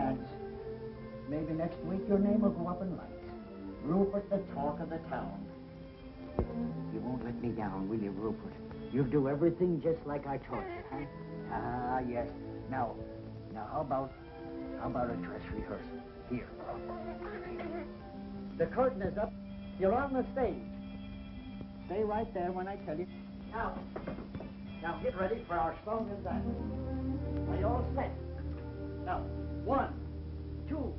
chance. Maybe next week your name will go up in lights. Rupert, the talk of the town. You won't let me down, will you, Rupert? You'll do everything just like I taught you, huh? Ah, yes. Now, how about a dress rehearsal? Here. The curtain is up. You're on the stage. Stay right there when I tell you. Now get ready for our song and dance. Are you all set? Now, 1, 2.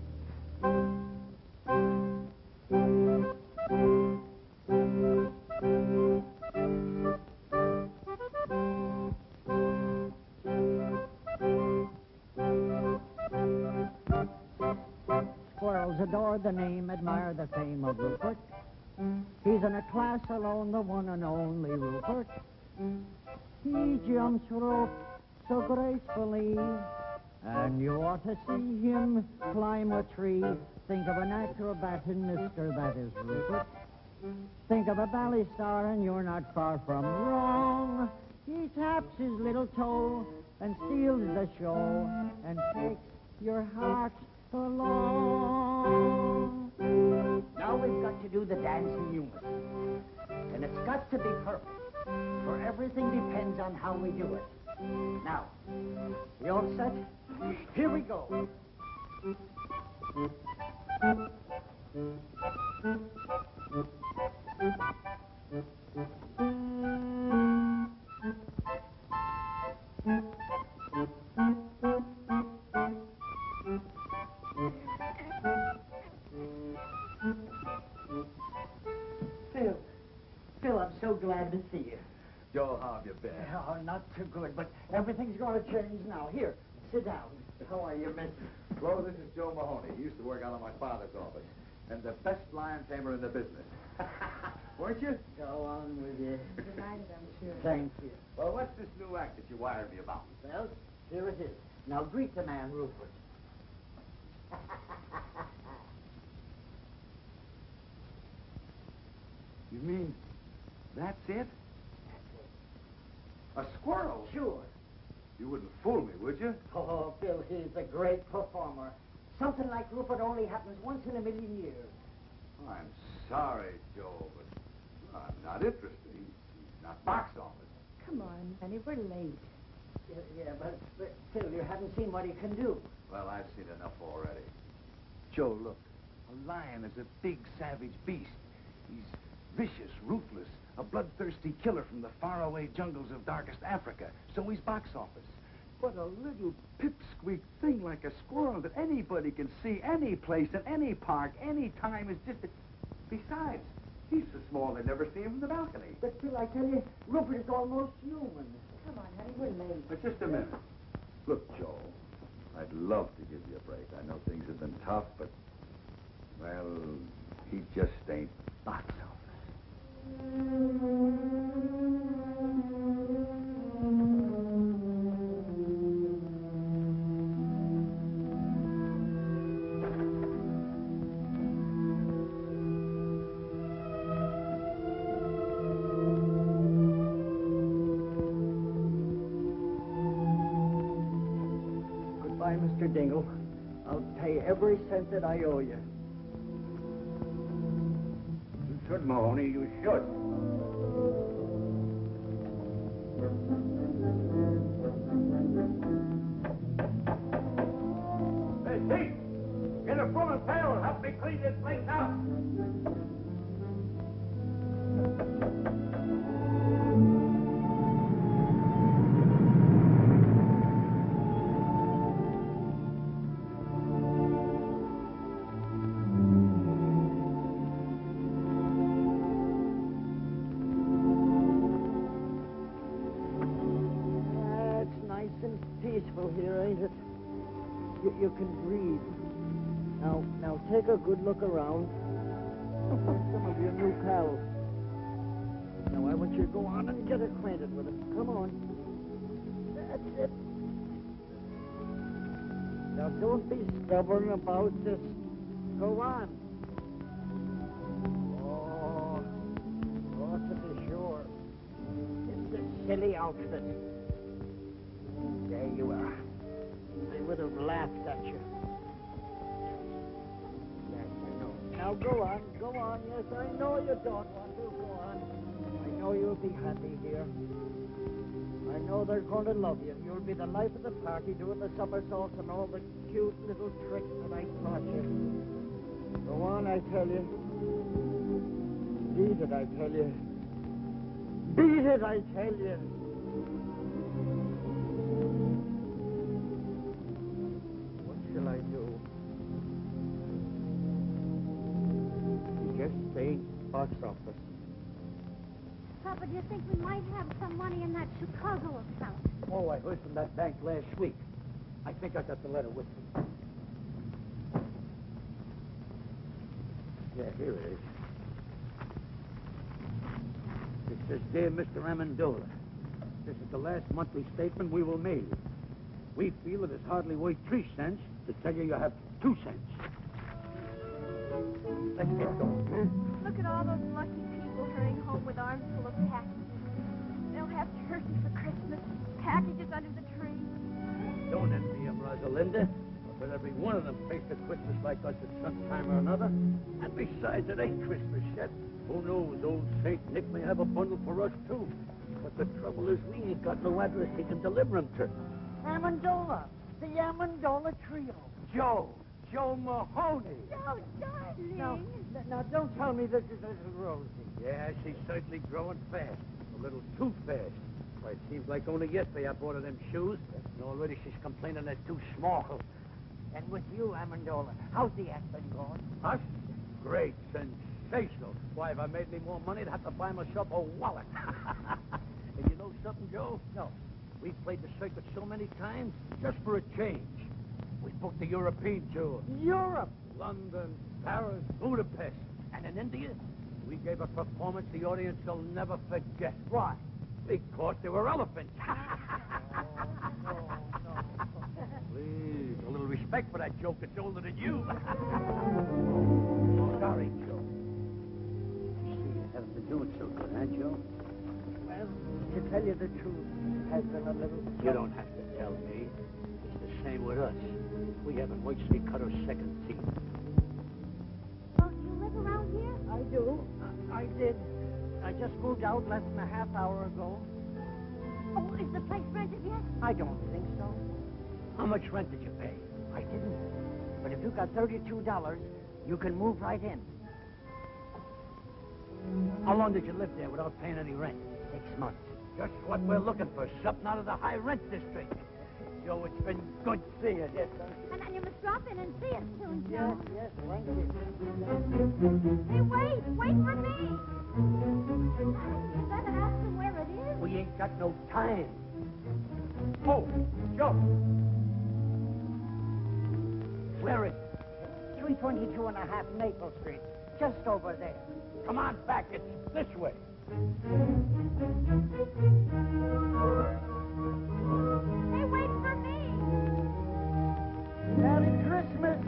Squirrels adore the name, admire the fame of Rupert. He's in a class alone, the one and only Rupert. He jumps rope so gracefully, and you ought to see him climb a tree. Think of an acrobat in Mister, that is Rupert. Think of a ballet star, and you're not far from wrong. He taps his little toe and steals the show and takes your heart along. Now we've got to do the dance in unison. And it's got to be perfect, for everything depends on how we do it. Now, you all set? Here we go. Phil, I'm so glad to see you. Joe, how have you been? Oh, not too good, but everything's going to change now. Here, sit down. How are you, mister? Flo, this is Joe Mahoney. He used to work out of my father's office. And the best lion tamer in the business. Weren't you? Go on with you. Delighted, I'm sure. Thank you. Well, what's this new act that you wired me about? Well, here it is. Now greet the man, Rupert. You mean that's it? A squirrel? Sure. You wouldn't fool me, would you? Oh, Bill, he's a great performer. Something like Rupert only happens once in a million years. I'm sorry, Joe, but I'm not interested. He's not box office. Come on, Benny, we're late. Yeah, but Phil, you haven't seen what he can do. Well, I've seen enough already. Joe, look. A lion is a big, savage beast. He's vicious, ruthless, a bloodthirsty killer from the faraway jungles of darkest Africa. So he's box office. But a little pipsqueak thing like a squirrel that anybody can see any place, in any park, any time is just... Besides, he's so small they'd never see him from the balcony. But Phil, I tell you, Rupert is almost human. Come on, honey, we're late. But just a minute. Look, Joe, I'd love to give you a break. I know things have been tough, but, well, he just ain't box office. Goodbye, Mr. Dingle. I'll pay every cent that I owe you. You should, Mahoney, you should. Hey, Pete! Get a broom and pail and help me clean this place out! Peaceful here, ain't it? You can breathe. Now take a good look around. Some of your new pals. Now I want you to go on and get acquainted with them. Come on. That's it. Now don't be stubborn about this. Go on. Oh, to be sure. It's this silly outfit. There you are. They would have laughed at you. Now, go on. Yes, I know you don't want to. Go on. I know you'll be happy here. I know they're going to love you. You'll be the life of the party, doing the somersaults and all the cute little tricks that I taught you. Go on, I tell you. Beat it, I tell you. Beat it, I tell you. What shall I do? Just say box office. Papa, do you think we might have some money in that Chicago account? Oh, I heard from that bank last week. I think I got the letter with me. Yeah, here it is. It says, Dear Mr. Amendola, this is the last monthly statement we will mail you. We feel it is hardly worth 3 cents to tell you have 2 cents. Let's get going, huh? Look at all those lucky people hurrying home with arms full of packages. They'll have turkey for Christmas, packages under the tree. Don't envy them, Rosalinda. But every one of them faced a Christmas like us at some time or another. And besides, it ain't Christmas yet. Who knows? Old Saint Nick may have a bundle for us, too. But the trouble is we ain't got no address he can deliver them to. Amendola. The Amendola Trio. Joe Mahoney. Oh, darling. Now, don't tell me this is little Rosie. Yeah, she's certainly growing fast. A little too fast. Why, it seems like only yesterday I bought her them shoes, and already she's complaining they're too small. And with you, Amendola, how's the act been going? Us? Great, sensational. Why, if I made any more money, I'd have to buy myself a wallet. And you know something, Joe? No. We've played the circuit so many times, just for a change. We booked the European tour. Europe. London, Paris, Budapest. And in India, we gave a performance the audience will never forget. Why? Because they were elephants. No. Please, a little respect for that joke that's older than you. Sorry, Joe. I see you haven't been doing so good, huh, Joe? Well, to tell you the truth, it has been a little... You don't have to tell me. It's the same with us. We haven't waited till we cut our second teeth. Oh, do you live around here? I do. I did. I just moved out less than a half hour ago. Oh, is the place rented yet? I don't think so. How much rent did you pay? I didn't. But if you got $32, you can move right in. How long did you live there without paying any rent? 6 months. Just what we're looking for, something out of the high rent district. Joe, it's been good seeing you. Yes, thank you. And you must drop in and see us soon, Joe. Yes, thank you. Hey, wait for me. You better ask him where it is. We ain't got no time. Oh, Joe. Where is it? 322 and a half Maple Street. Just over there. Come on back. It's this way. Hey, wait for me. Merry Christmas.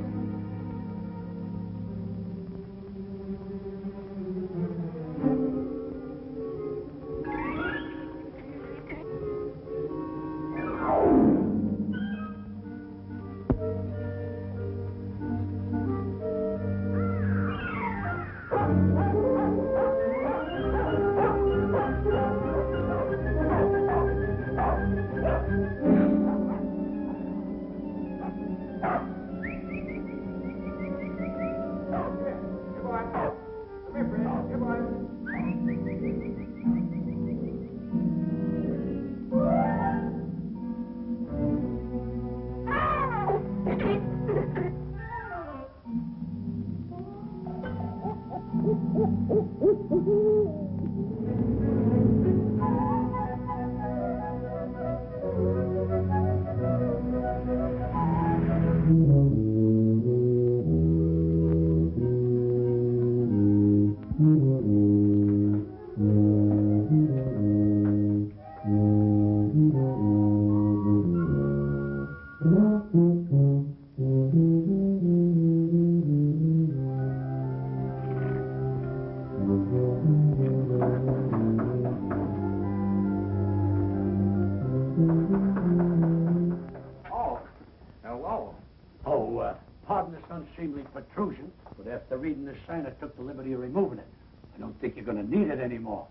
pardon this unseemly protrusion, but after reading the sign, I took the liberty of removing it. I don't think you're going to need it anymore.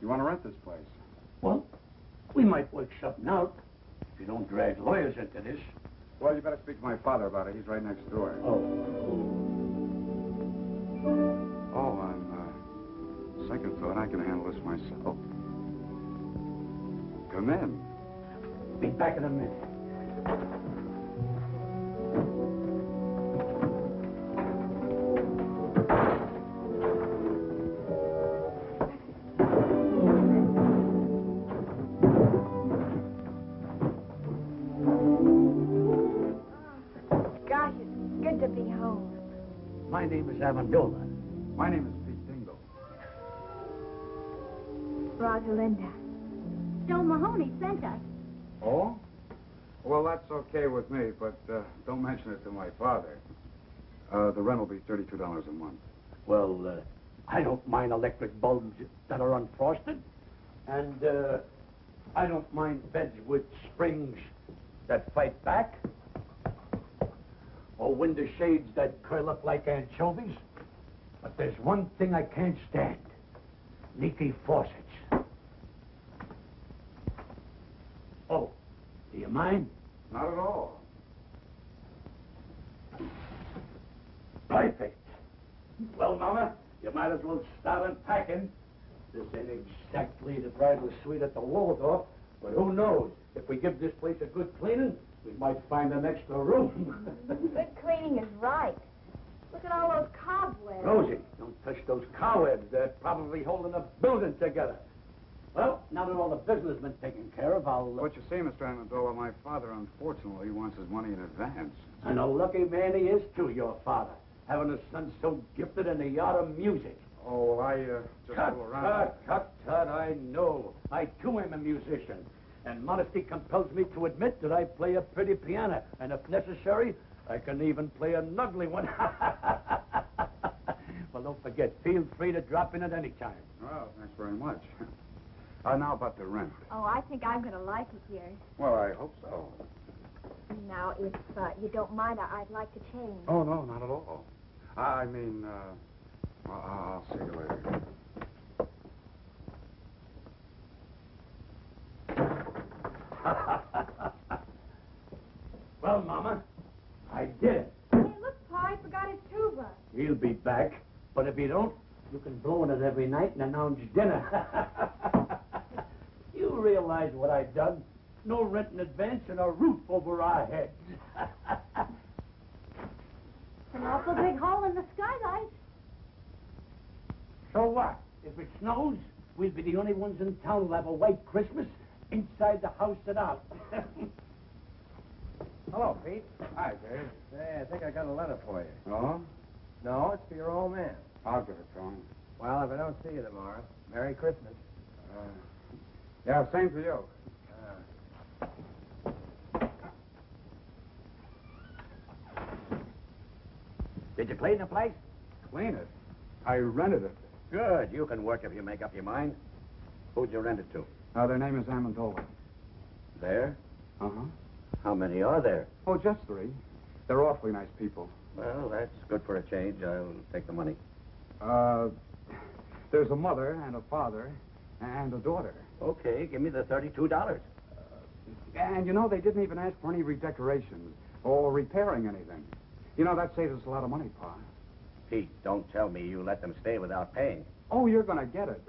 You want to rent this place? Well, we might work something out if you don't drag lawyers into this. Well, you better speak to my father about it. He's right next door. Oh, on second thought, I can handle this myself. Come in. be back in a minute. My name is Amendola. My name is Pete Dingle. Rosalinda. Joe Mahoney sent us. Oh? Well, that's okay with me, but don't mention it to my father. The rent will be $32 a month. Well, I don't mind electric bulbs that are unfrosted. And I don't mind beds with springs that fight back. Or window shades that curl up like anchovies. But there's one thing I can't stand. Leaky faucets. Oh, do you mind? Not at all. Perfect. Well, Mama, you might as well start unpacking. This ain't exactly the bridal suite at the Waldorf, but who knows? If we give this place a good cleaning, we might find an extra room. Good cleaning is right. Look at all those cobwebs. Rosie, don't touch those cobwebs. They're probably holding the building together. Well, now that all the business has been taken care of, I'll... What you see, Mr. Amendola, my father, unfortunately, wants his money in advance. And a lucky man he is, too, your father. Having a son so gifted in the art of music. Oh, well, I just fool around. Cut, I know. I, too, am a musician. And modesty compels me to admit that I play a pretty piano. And if necessary, I can even play an ugly one. Well, don't forget, feel free to drop in at any time. Well, thanks very much. Now about the rent. Oh, I think I'm going to like it here. Well, I hope so. Now, if you don't mind, I'd like to change. Oh, no, not at all. I mean, I'll see you later. Well, Mama, I did it. Hey, look, Pa, I forgot his tuba. He'll be back. But if you don't, you can blow in it every night and announce dinner. You realize what I've done? No rent in advance and a roof over our heads. An awful big hole in the skylight. So what? If it snows, we'll be the only ones in town who'll have a white Christmas inside the house and out. Hello, Pete. Hi, Dave. Say, I think I got a letter for you. Oh? No, it's for your old man. I'll give it to him. Well, if I don't see you tomorrow, Merry Christmas. Yeah, same to you. Did you clean the place? Clean it. I rented it. Good. You can work if you make up your mind. Who'd you rent it to? Their name is Amendola. There? Uh-huh. How many are there? Oh, just 3. They're awfully nice people. Well, that's good for a change. I'll take the money. There's a mother and a father and a daughter. Okay, give me the $32. And, you know, they didn't even ask for any redecorations or repairing anything. You know, that saves us a lot of money, Pa. Pete, don't tell me you let them stay without paying. Oh, you're going to get it.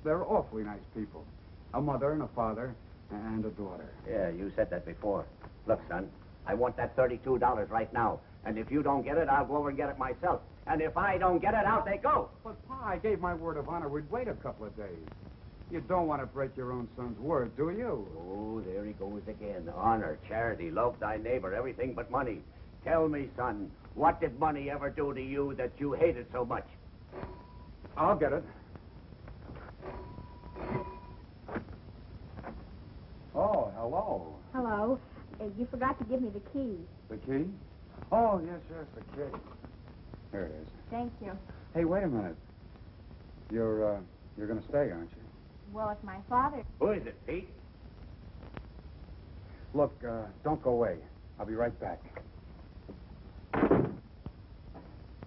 They're awfully nice people. A mother and a father and a daughter. Yeah, you said that before. Look, son, I want that $32 right now. And if you don't get it, I'll go over and get it myself. And if I don't get it, out they go. But, Pa, I gave my word of honor we'd wait a couple of days. You don't want to break your own son's word, do you? Oh, there he goes again. Honor, charity, love thy neighbor, everything but money. Tell me, son, what did money ever do to you that you hated so much? I'll get it. Oh, hello. Hello. You forgot to give me the key. The key? Oh, yes, the key. Here it is. Thank you. Hey, wait a minute. You're going to stay, aren't you? Well, it's my father. Who is it, Pete? Look, don't go away. I'll be right back.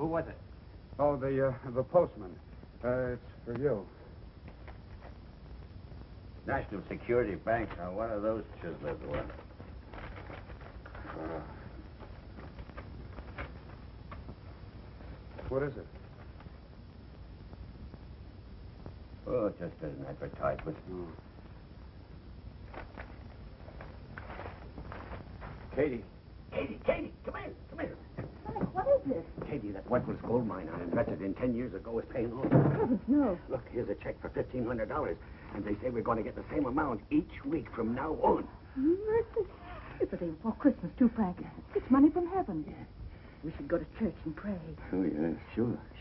Who was it? Oh, the postman. It's for you. National Security Bank. Now, one of those chiselers were. What is it? Oh, just an advertisement. Oh. Katie, come here. Frank, what is it? Katie, that worthless gold mine I invested in 10 years ago is paying off. Heavens, no. Look, here's a check for $1,500, and they say we're going to get the same amount each week from now on. Mercy. It's the day before Christmas, too, Frank. It's money from heaven. We should go to church and pray. Oh, yeah,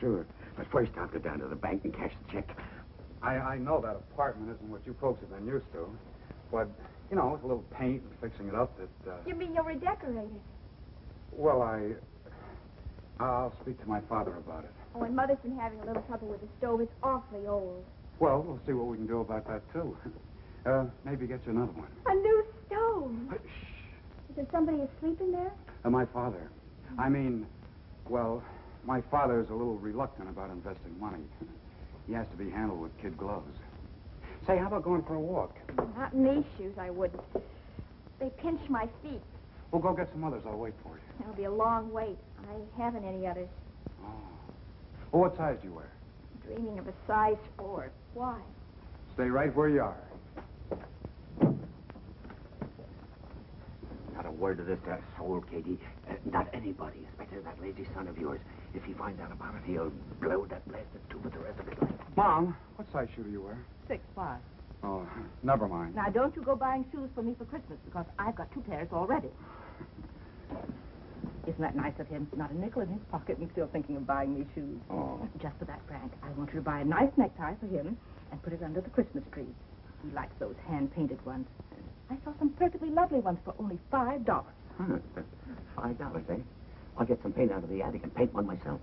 sure. But first, I'll go down to the bank and cash the check. I know that apartment isn't what you folks have been used to. But, you know, with a little paint and fixing it up, You mean you'll redecorate it? Well, I'll speak to my father about it. Oh, and Mother's been having a little trouble with the stove. It's awfully old. Well, we'll see what we can do about that, too. Maybe get you another one. A new stove. Shh. Is there somebody asleep in there? My father. I mean, well, my father's a little reluctant about investing money. He has to be handled with kid gloves. Say, how about going for a walk? Not in these shoes, I wouldn't. They pinch my feet. We'll go get some others. I'll wait for you. It'll be a long wait. I haven't any others. Oh. Well, what size do you wear? Dreaming of a size 4. Why? Stay right where you are. Not a word of this to a soul, Katie. Not anybody, especially that lazy son of yours. If he finds out about it, he'll blow that blasted tube with the rest of his life. Mom, what size shoe do you wear? 6'5". Oh, never mind. Now, don't you go buying shoes for me for Christmas, because I've got 2 pairs already. Isn't that nice of him? Not a nickel in his pocket and still thinking of buying me shoes. Oh. Just for that, Frank, I want you to buy a nice necktie for him and put it under the Christmas tree. He likes those hand-painted ones. I saw some perfectly lovely ones for only $5. Huh. $5, eh? I'll get some paint out of the attic and paint one myself.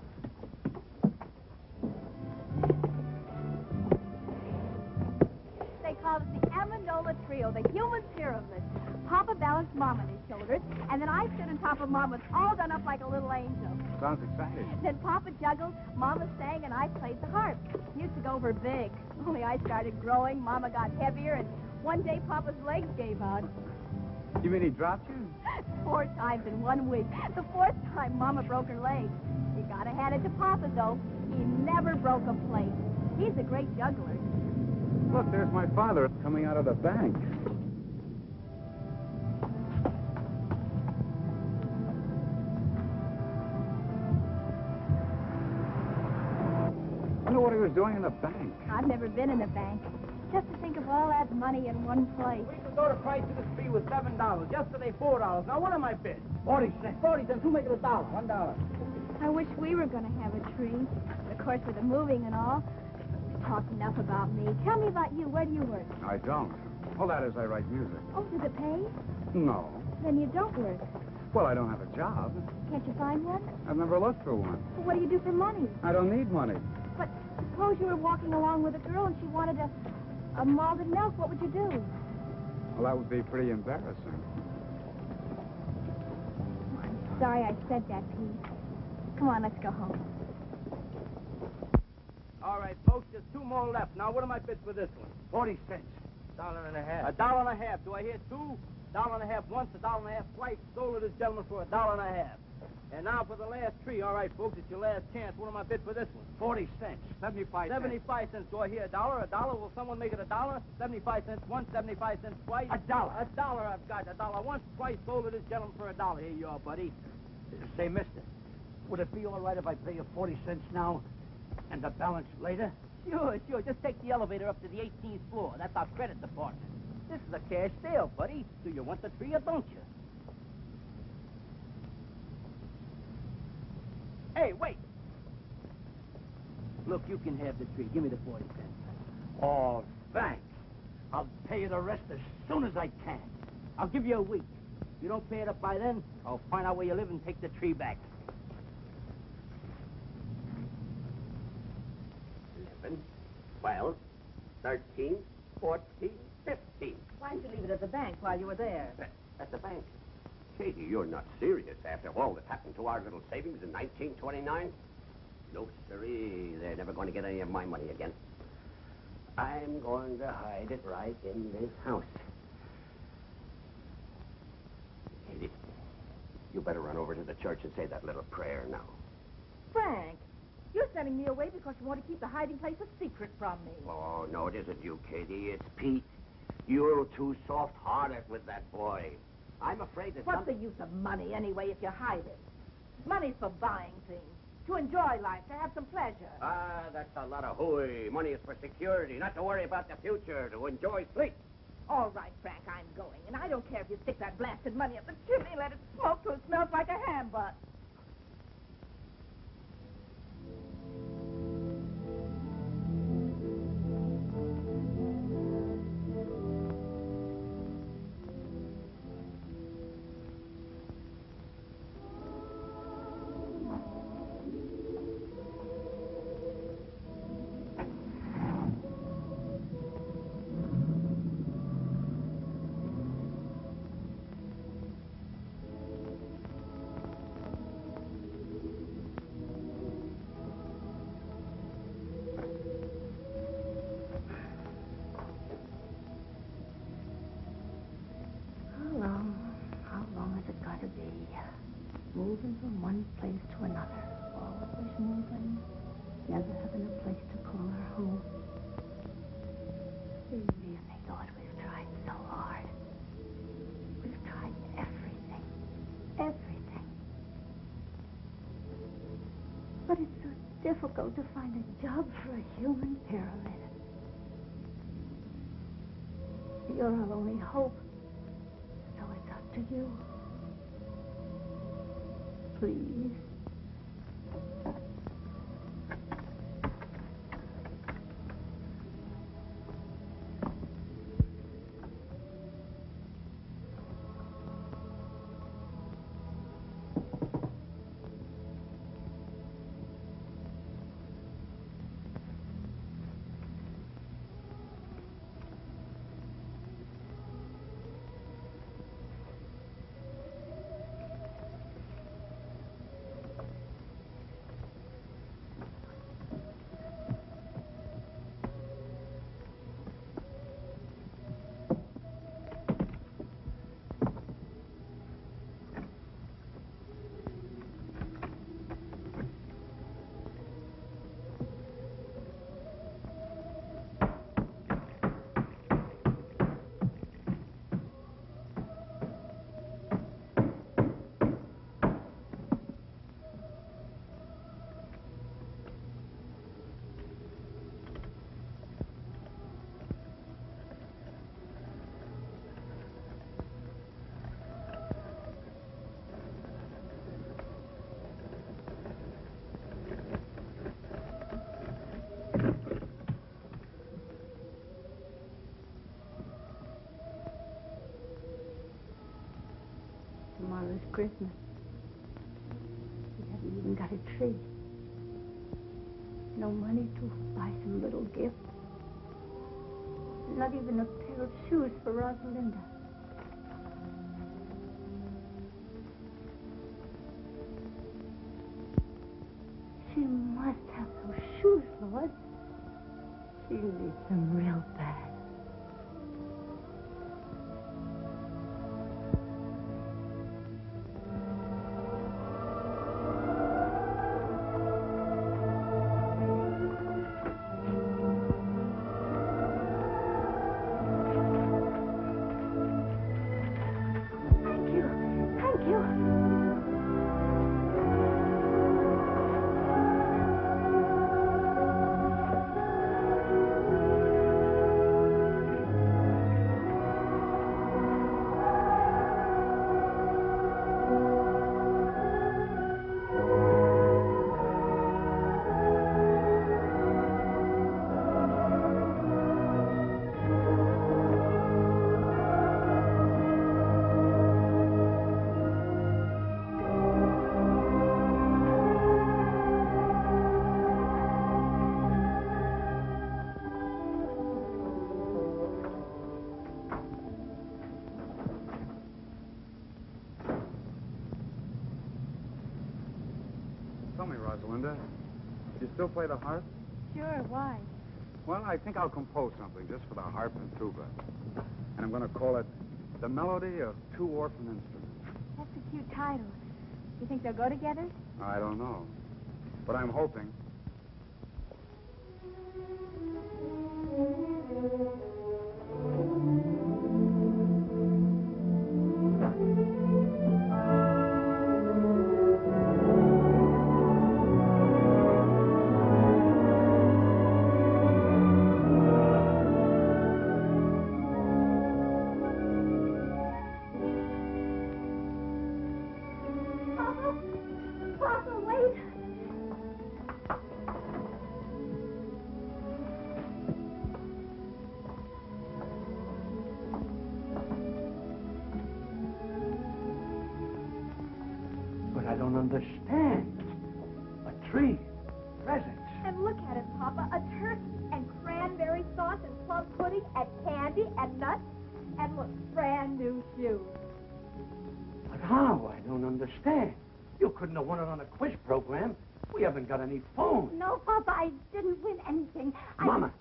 They call it the Amendola Trio, the human pyramid. Papa balanced Mom on his shoulders, and then I stood on top of Mama, all done up like a little angel. Sounds exciting. Then Papa juggled, Mama sang, and I played the harp. Used to go over big. Only I started growing, Mama got heavier, and one day Papa's legs gave out. You mean he dropped you? 4 times in 1 week. The 4th time, Mama broke her leg. You gotta hand it to Papa, though. He never broke a plate. He's a great juggler. Look, there's my father coming out of the bank. I wonder what he was doing in the bank. I've never been in a bank. Just to think of all that money in one place. We could go to price of the tree with $7. Yesterday, $4. Now, what am I bid? 40 cents. 40 cents. Who make it $1? $1. I wish we were going to have a tree. Of course, with the moving and all. We've talked enough about me. Tell me about you. Where do you work? I don't. Well, that is, I write music. Oh, does it pay? No. Then you don't work. Well, I don't have a job. Can't you find one? I've never looked for one. Well, what do you do for money? I don't need money. But suppose you were walking along with a girl and she wanted a malted milk. What would you do? Well, that would be pretty embarrassing. I'm sorry I said that, Pete. Come on, let's go home. All right, folks, there's 2 more left. Now, what am I bid for this one? 40 cents. $1.50. $1.50. Do I hear 2? $1.50 once, $1.50 twice. Sold to this gentleman for $1.50. And now for the last tree. All right, folks, it's your last chance. What am I bid for this one? 40 cents. 75 cents. 75 cents. Do I hear $1? $1? Will someone make it $1? 75 cents once, 75 cents twice. $1. $1 I've got. $1 once, twice. Sold to this gentleman for $1. Here you are, buddy. Say, mister, would it be all right if I pay you 40 cents now and the balance later? Sure. Just take the elevator up to the 18th floor. That's our credit department. This is a cash sale, buddy. Do you want the tree or don't you? Hey, wait. Look, you can have the tree. Give me the 40 cents. Oh, thanks. I'll pay you the rest as soon as I can. I'll give you a week. If you don't pay it up by then, I'll find out where you live and take the tree back. 11, 12, 13, 14, 15. Why didn't you leave it at the bank while you were there? At the bank. Katie, you're not serious after all that happened to our little savings in 1929? No, sirree. They're never going to get any of my money again. I'm going to hide it right in this house. Katie, you better run over to the church and say that little prayer now. Frank, you're sending me away because you want to keep the hiding place a secret from me. Oh, no, it isn't you, Katie. It's Pete. You're too soft-hearted with that boy. I'm afraid that What's the use of money anyway if you hide it? Money's for buying things, to enjoy life, to have some pleasure. Ah, that's a lot of hooey. Money is for security, not to worry about the future, to enjoy sleep. All right, Frank, I'm going. And I don't care if you stick that blasted money up the chimney and let it smoke till it smells like a ham butt. How long is it going to be? Moving from one place to another. Always moving. Never having a place to call her home. We really thought we've tried so hard. We've tried everything. Everything. But it's so difficult to find a job for a human pyramid. You're our only hope. So it's up to you. Please. Tomorrow's Christmas. We haven't even got a tree. No money to buy some little gift. Not even a pair of shoes for Rosalinda. She must have those shoes, Lord. She needs them real bad. Tell me, Rosalinda, You still play the harp? Sure, why? Well, I think I'll compose something just for the harp and tuba. And I'm going to call it The Melody of Two Orphan Instruments. That's a cute title. You think they'll go together? I don't know. But I'm hoping. Papa, wait. But I don't understand. A tree, presents. And look at it, Papa. A turkey and cranberry sauce and plum pudding and candy and nuts. And look, brand new shoes. But how? I don't understand. You couldn't have won it on a quiz program. We haven't got any phone. No, Papa, I didn't win anything. Mama,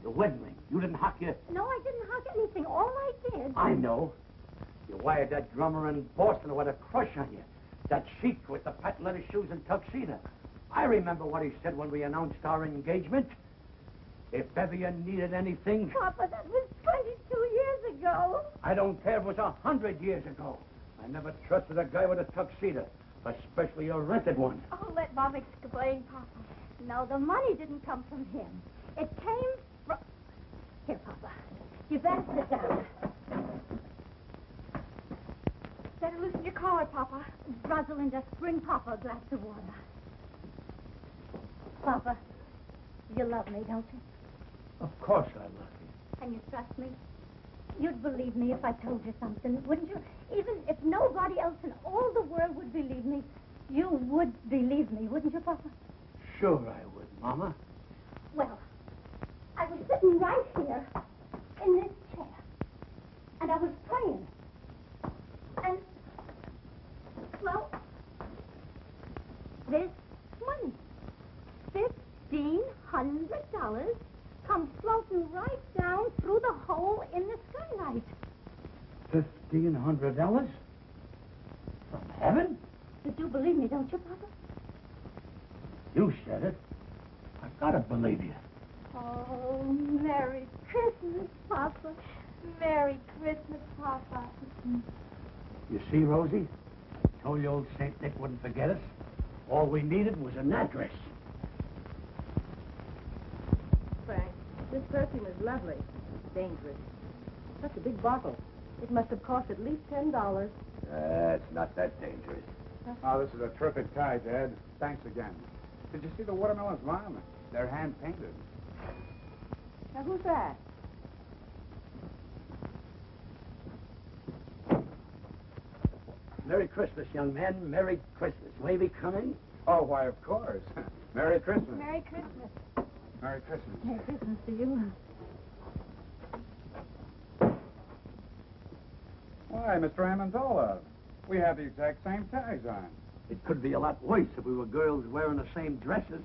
the wedding ring. You didn't hock your... No, I didn't hug anything. All I did... I know. You wired that drummer in Boston with a crush on you. That sheik with the patent leather shoes and tuxedo. I remember what he said when we announced our engagement. If ever you needed anything... Papa, that was 22 years ago. I don't care if it was 100 years ago. I never trusted a guy with a tuxedo, especially a rented one. Oh, let Mom explain, Papa. No, the money didn't come from him. It came from... Here, Papa. You better sit down. Better loosen your collar, Papa. Rosalinda, bring Papa a glass of water. Papa, you love me, don't you? Of course I love you. And you trust me? You'd believe me if I told you something, wouldn't you? Even if nobody else in all the world would believe me, you would believe me, wouldn't you, Papa? Sure I would, Mama. Well, I was sitting right here in this chair, and I was praying. And, well, this money, $1,500, comes floating right down through the hole in the skylight. $1,500? From heaven? Did you believe me, don't you, Papa? You said it. I've got to believe you. Oh, Merry Christmas, Papa. Merry Christmas, Papa. You see, Rosie? I told you old St. Nick wouldn't forget us. All we needed was an address. Frank, this perfume is lovely. Dangerous. Such a big bottle. It must have cost at least $10. It's not that dangerous. Oh, this is a terrific tie, Dad. Thanks again. Did you see the watermelons, Mom? They're hand-painted. Now, who's that? Merry Christmas, young man. Merry Christmas. May we come in? Oh, why, of course. Merry Christmas. Merry Christmas. Merry Christmas. Merry Christmas to you. Why, Mr. Amendola, we have the exact same tags on. It could be a lot worse if we were girls wearing the same dresses.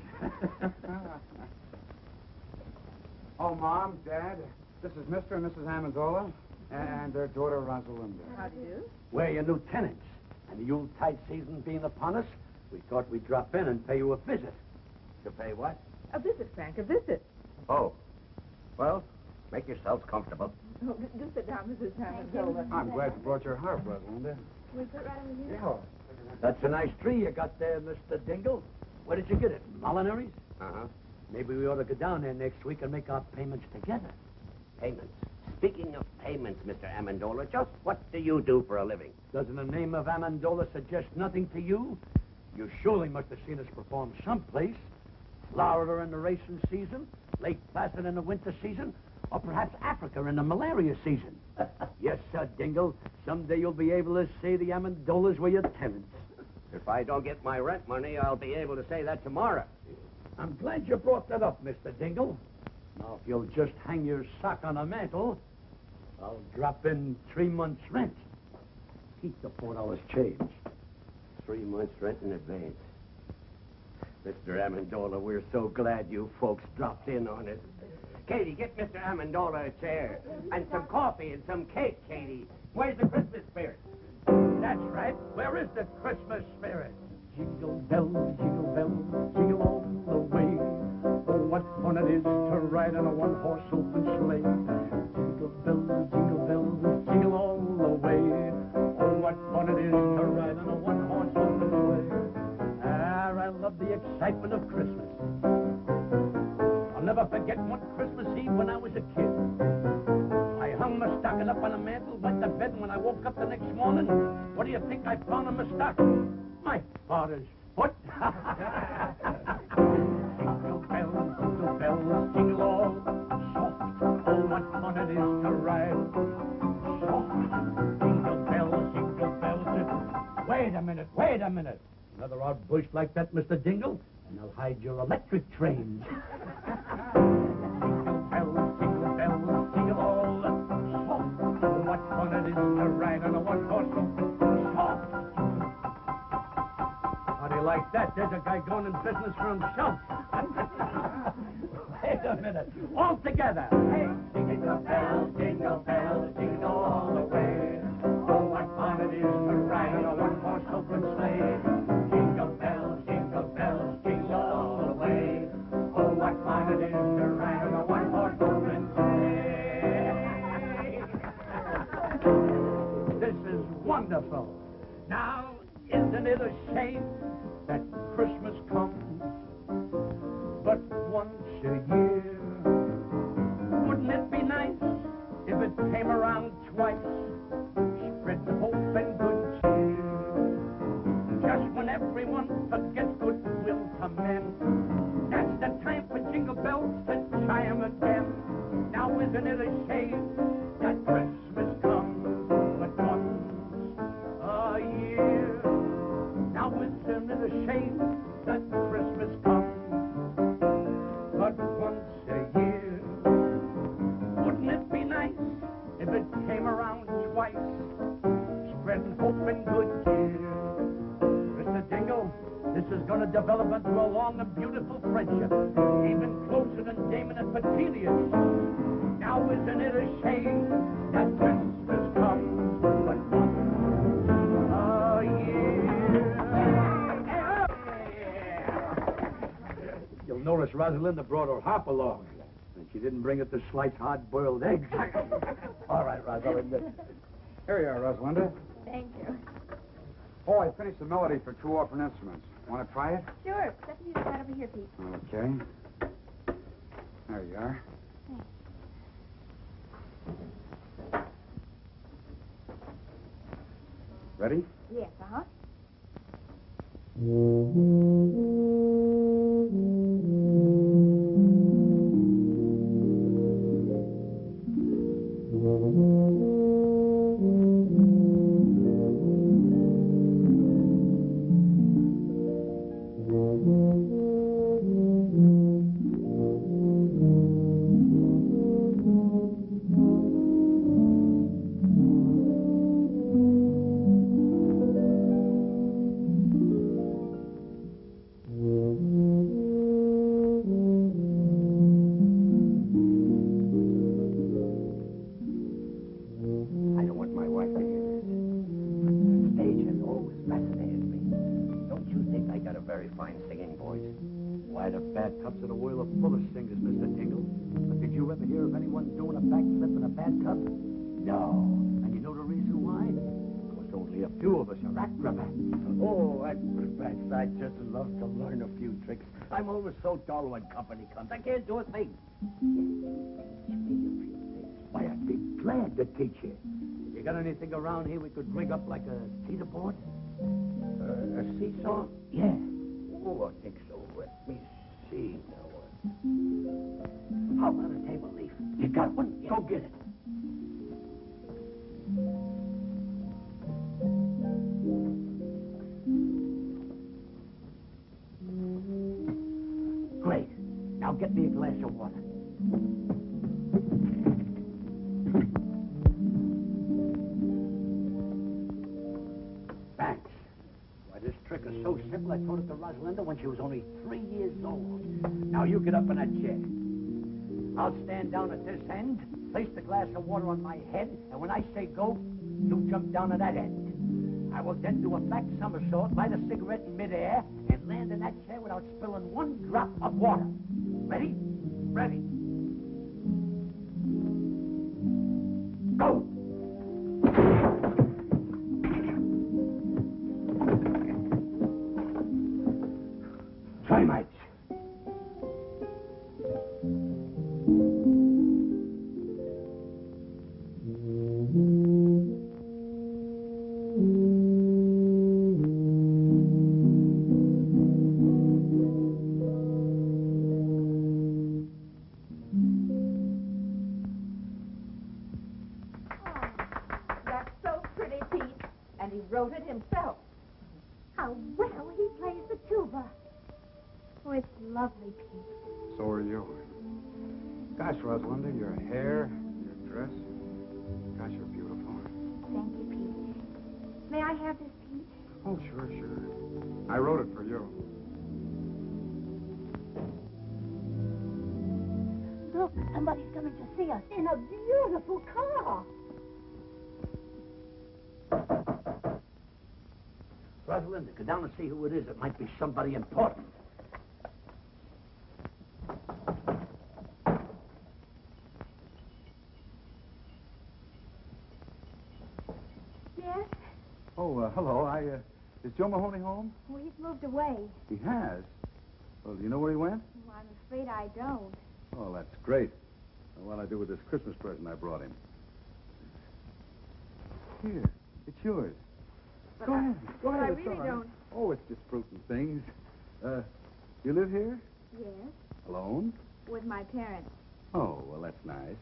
Oh, Mom, Dad, this is Mr. and Mrs. Amendola and their daughter, Rosalinda. How do you do? We're your new tenants. And the Yuletide season being upon us, we thought we'd drop in and pay you a visit. To pay what? A visit, Frank, a visit. Oh. Well, make yourselves comfortable. Oh, do sit down, Mrs. Amendola. I'm glad you brought your harp, Rosalinda. We put right over here. Yeah. That's a nice tree you got there, Mr. Dingle. Where did you get it? Molinary's? Uh-huh. Maybe we ought to go down there next week and make our payments together. Payments. Speaking of payments, Mr. Amendola, just what do you do for a living? Doesn't the name of Amendola suggest nothing to you? You surely must have seen us perform someplace. Florida in the racing season, Lake Placid in the winter season, or perhaps Africa in the malaria season. Yes, sir, Dingle. Someday you'll be able to say the Amendolas were your tenants. If I don't get my rent money, I'll be able to say that tomorrow. I'm glad you brought that up, Mr. Dingle. Now, if you'll just hang your sock on a mantle, I'll drop in 3 months' rent. Keep the $4 change. 3 months' rent in advance. Mr. Amendola, we're so glad you folks dropped in on us. Katie, get Mr. Amendola a chair. And some coffee and some cake, Katie. Where's the Christmas spirit? That's right. Where is the Christmas spirit? Jingle bells, jingle all the way. Oh, what fun it is to ride in a one-horse open sleigh. Jingle bells, jingle all the way. Oh, what fun it is to ride in a one-horse open sleigh. I love the excitement of Christmas. I'll never forget one Christmas Eve when I was a kid. I hung my stocking up on the mantle, went to bed, and when I woke up the next morning, what do you think I found in my stocking? My father's foot. Jingle bells, jingle all soft. Oh, what fun it is to ride soft. Jingle bells. Wait a minute. Another odd bush like that, Mr. Dingle, and I'll hide your electric train. Jingle bells, jingle all soft. Oh, what fun it is to ride on a one-horse open soft. How do you like that? There's a guy going in business for himself. Wait a minute. All together. Hey, jingle bells, jingle all the way. Oh, what fun it is to ride on a one-horse open sleigh. Jingle bells, jingle all the way. Oh, what fun it is to ride on a one-horse open sleigh. This is wonderful. Now, isn't it a shame that Christmas comes but once a year? Wouldn't it be nice if it came around twice, spreading hope and good cheer? Just when everyone forgets goodwill to men, that's the time for jingle bells to chime again. Now isn't it a shame that Christmas comes but once a year? Now isn't it a shame that Christmas comes but once a year? Wouldn't it be nice if it came around twice, spreading hope and good cheer? Mr. Dingle, this is going to develop into a long and beautiful friendship, even closer than Damon and Petilius. Now isn't it a shame that Christmas comes but once a year? You'll notice Rosalinda brought her hop along, and she didn't bring it to slice hard-boiled eggs. All right, Rosalinda. Here you are, Rosalinda. Thank you. Oh, I finished the melody for two orphan instruments. Want to try it? Sure. Set the music right over here, Pete. Okay. There you are. Ready? Yes, uh-huh. I'd just love to learn a few tricks. I'm always so dull when company comes. I can't do a thing. Why, I'd be glad to teach you. You got anything around here we could rig up like a teeter board? A seesaw? Yeah. Oh, I think so. Let me see now. How about a table leaf? You got one? Yeah. Go get it. Great. Now get me a glass of water. Thanks. Why, this trick is so simple, I told it to Rosalinda when she was only 3 years old. Now, you get up in that chair. I'll stand down at this end, place the glass of water on my head, and when I say go, you jump down at that end. I will then do a back somersault, light a cigarette in midair, and land in that chair without spilling one drop of water. Ready? Ready. Go! Try, mates. That's so pretty, Pete. And he wrote it himself. How well he plays the tuba. Oh, it's lovely, Pete. So are you. Gosh, Rosalinda, your hair, your dress. Gosh, you're beautiful. Thank you, Pete. May I have this, Pete? Oh, sure, sure. I wrote it for you. Look, somebody's coming to see us in a beautiful car. Rosalinda, go down and see who it is. It might be somebody important. Yes? Oh, hello. Is Joe Mahoney home? Well, he's moved away. He has. Well, do you know where he went? Well, I'm afraid I don't. Oh, that's great. What'll I do with this Christmas present I brought him? Here, it's yours. But Go ahead. Go but ahead. I it's really all right. don't. Oh, it's just fruit and things. You live here? Yes? Alone? With my parents. Oh, well, that's nice.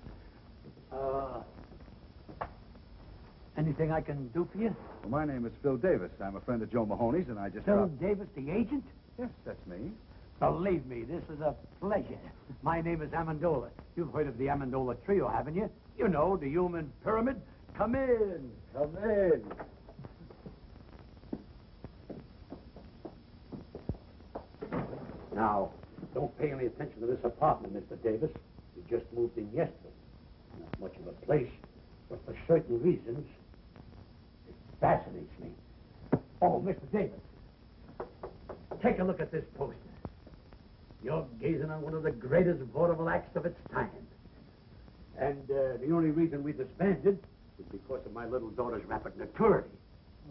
Anything I can do for you? Well, my name is Phil Davis. I'm a friend of Joe Mahoney's, and I just... Phil Davis, the agent? Yes, that's me. Believe me, this is a pleasure. My name is Amendola. You've heard of the Amendola Trio, haven't you? You know, the human pyramid. Come in. Come in. Now, don't pay any attention to this apartment, Mr. Davis. You just moved in yesterday. Not much of a place, but for certain reasons, it fascinates me. Oh, Mr. Davis, take a look at this poster. You're gazing on one of the greatest vaudeville acts of its time. And the only reason we disbanded was because of my little daughter's rapid maturity.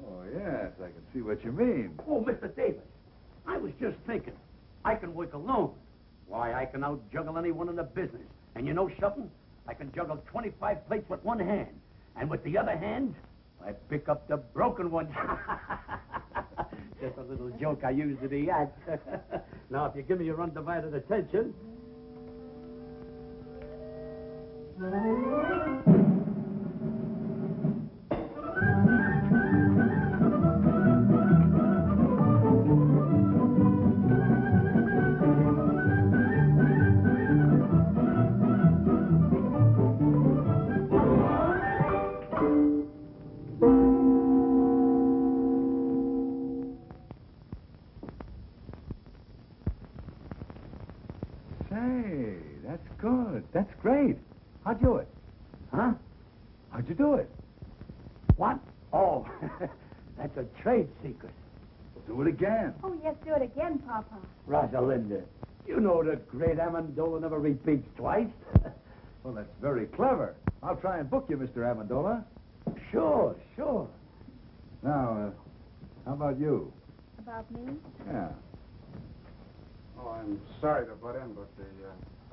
Oh, yes, I can see what you mean. Oh, Mr. Davis, I was just thinking. I can work alone. Why, I can out-juggle anyone in the business. And you know something? I can juggle 25 plates with one hand. And with the other hand, I pick up the broken ones. Just a little joke I used in the act. Now, if you give me your undivided attention... Say, that's good. That's great. How'd you do it? Huh? How'd you do it? What? Oh, that's a trade secret. Do it again. Oh, yes, do it again, Papa. Rosalinda, you know that great Amendola never repeats twice. Well, that's very clever. I'll try and book you, Mr. Amendola. Sure, sure. Now, how about you? About me? Yeah. Oh, I'm sorry to butt in, but the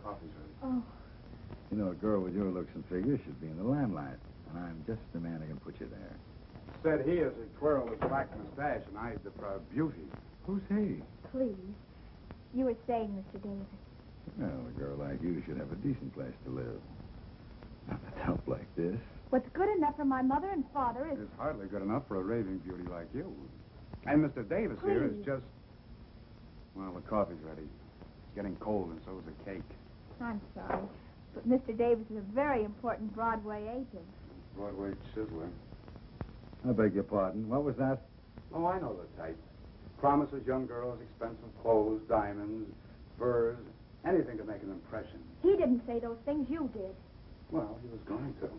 coffee's ready. Oh, You know, a girl with your looks and figure should be in the limelight. And I'm just the man who can put you there. Said he is a twirl with black mustache, and I the proud beauty. Who's he? please. You were saying, Mr. Davis. Well, a girl like you should have a decent place to live. Not a dump like this. What's good enough for my mother and father is... It's hardly good enough for a raving beauty like you. And Mr. Davis here is Please. just... Well, the coffee's ready. It's getting cold, and so is the cake. I'm sorry, but Mr. Davis is a very important Broadway agent. Broadway chiseler. I beg your pardon. What was that? Oh, I know the type. Promises young girls expensive clothes, diamonds, furs, anything to make an impression. He didn't say those things, you did. Well, he was going to.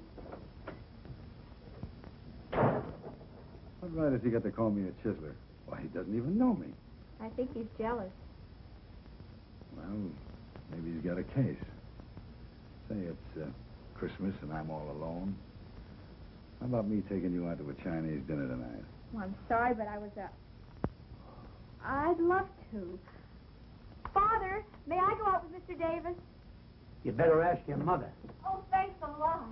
What right has he got to call me a chiseler? Why, he doesn't even know me. I think he's jealous. Well, maybe he's got a case. Say it's Christmas and I'm all alone. How about me taking you out to a Chinese dinner tonight? Well, I'm sorry, but I was I'd love to. Father, may I go out with Mr. Davis? You better ask your mother. Oh, thanks a lot.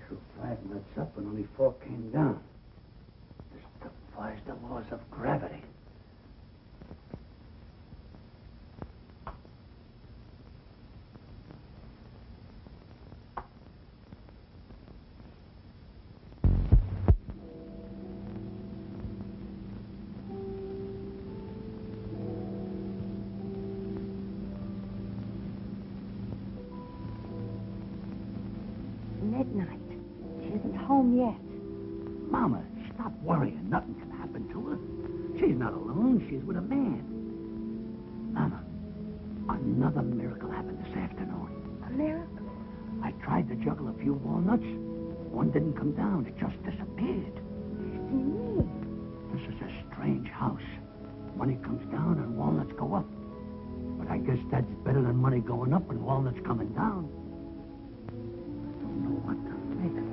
2 5 nuts up and only 4 came down. This defies the laws of gravity. Midnight. She isn't home yet. Mama, stop worrying. Nothing can happen to her. She's not alone. She's with a man. Mama, another miracle happened this afternoon. A miracle? I tried to juggle a few walnuts. One didn't come down. It just disappeared. Me. This is a strange house. Money comes down and walnuts go up. But I guess that's better than money going up and walnuts coming down. I don't know what to think.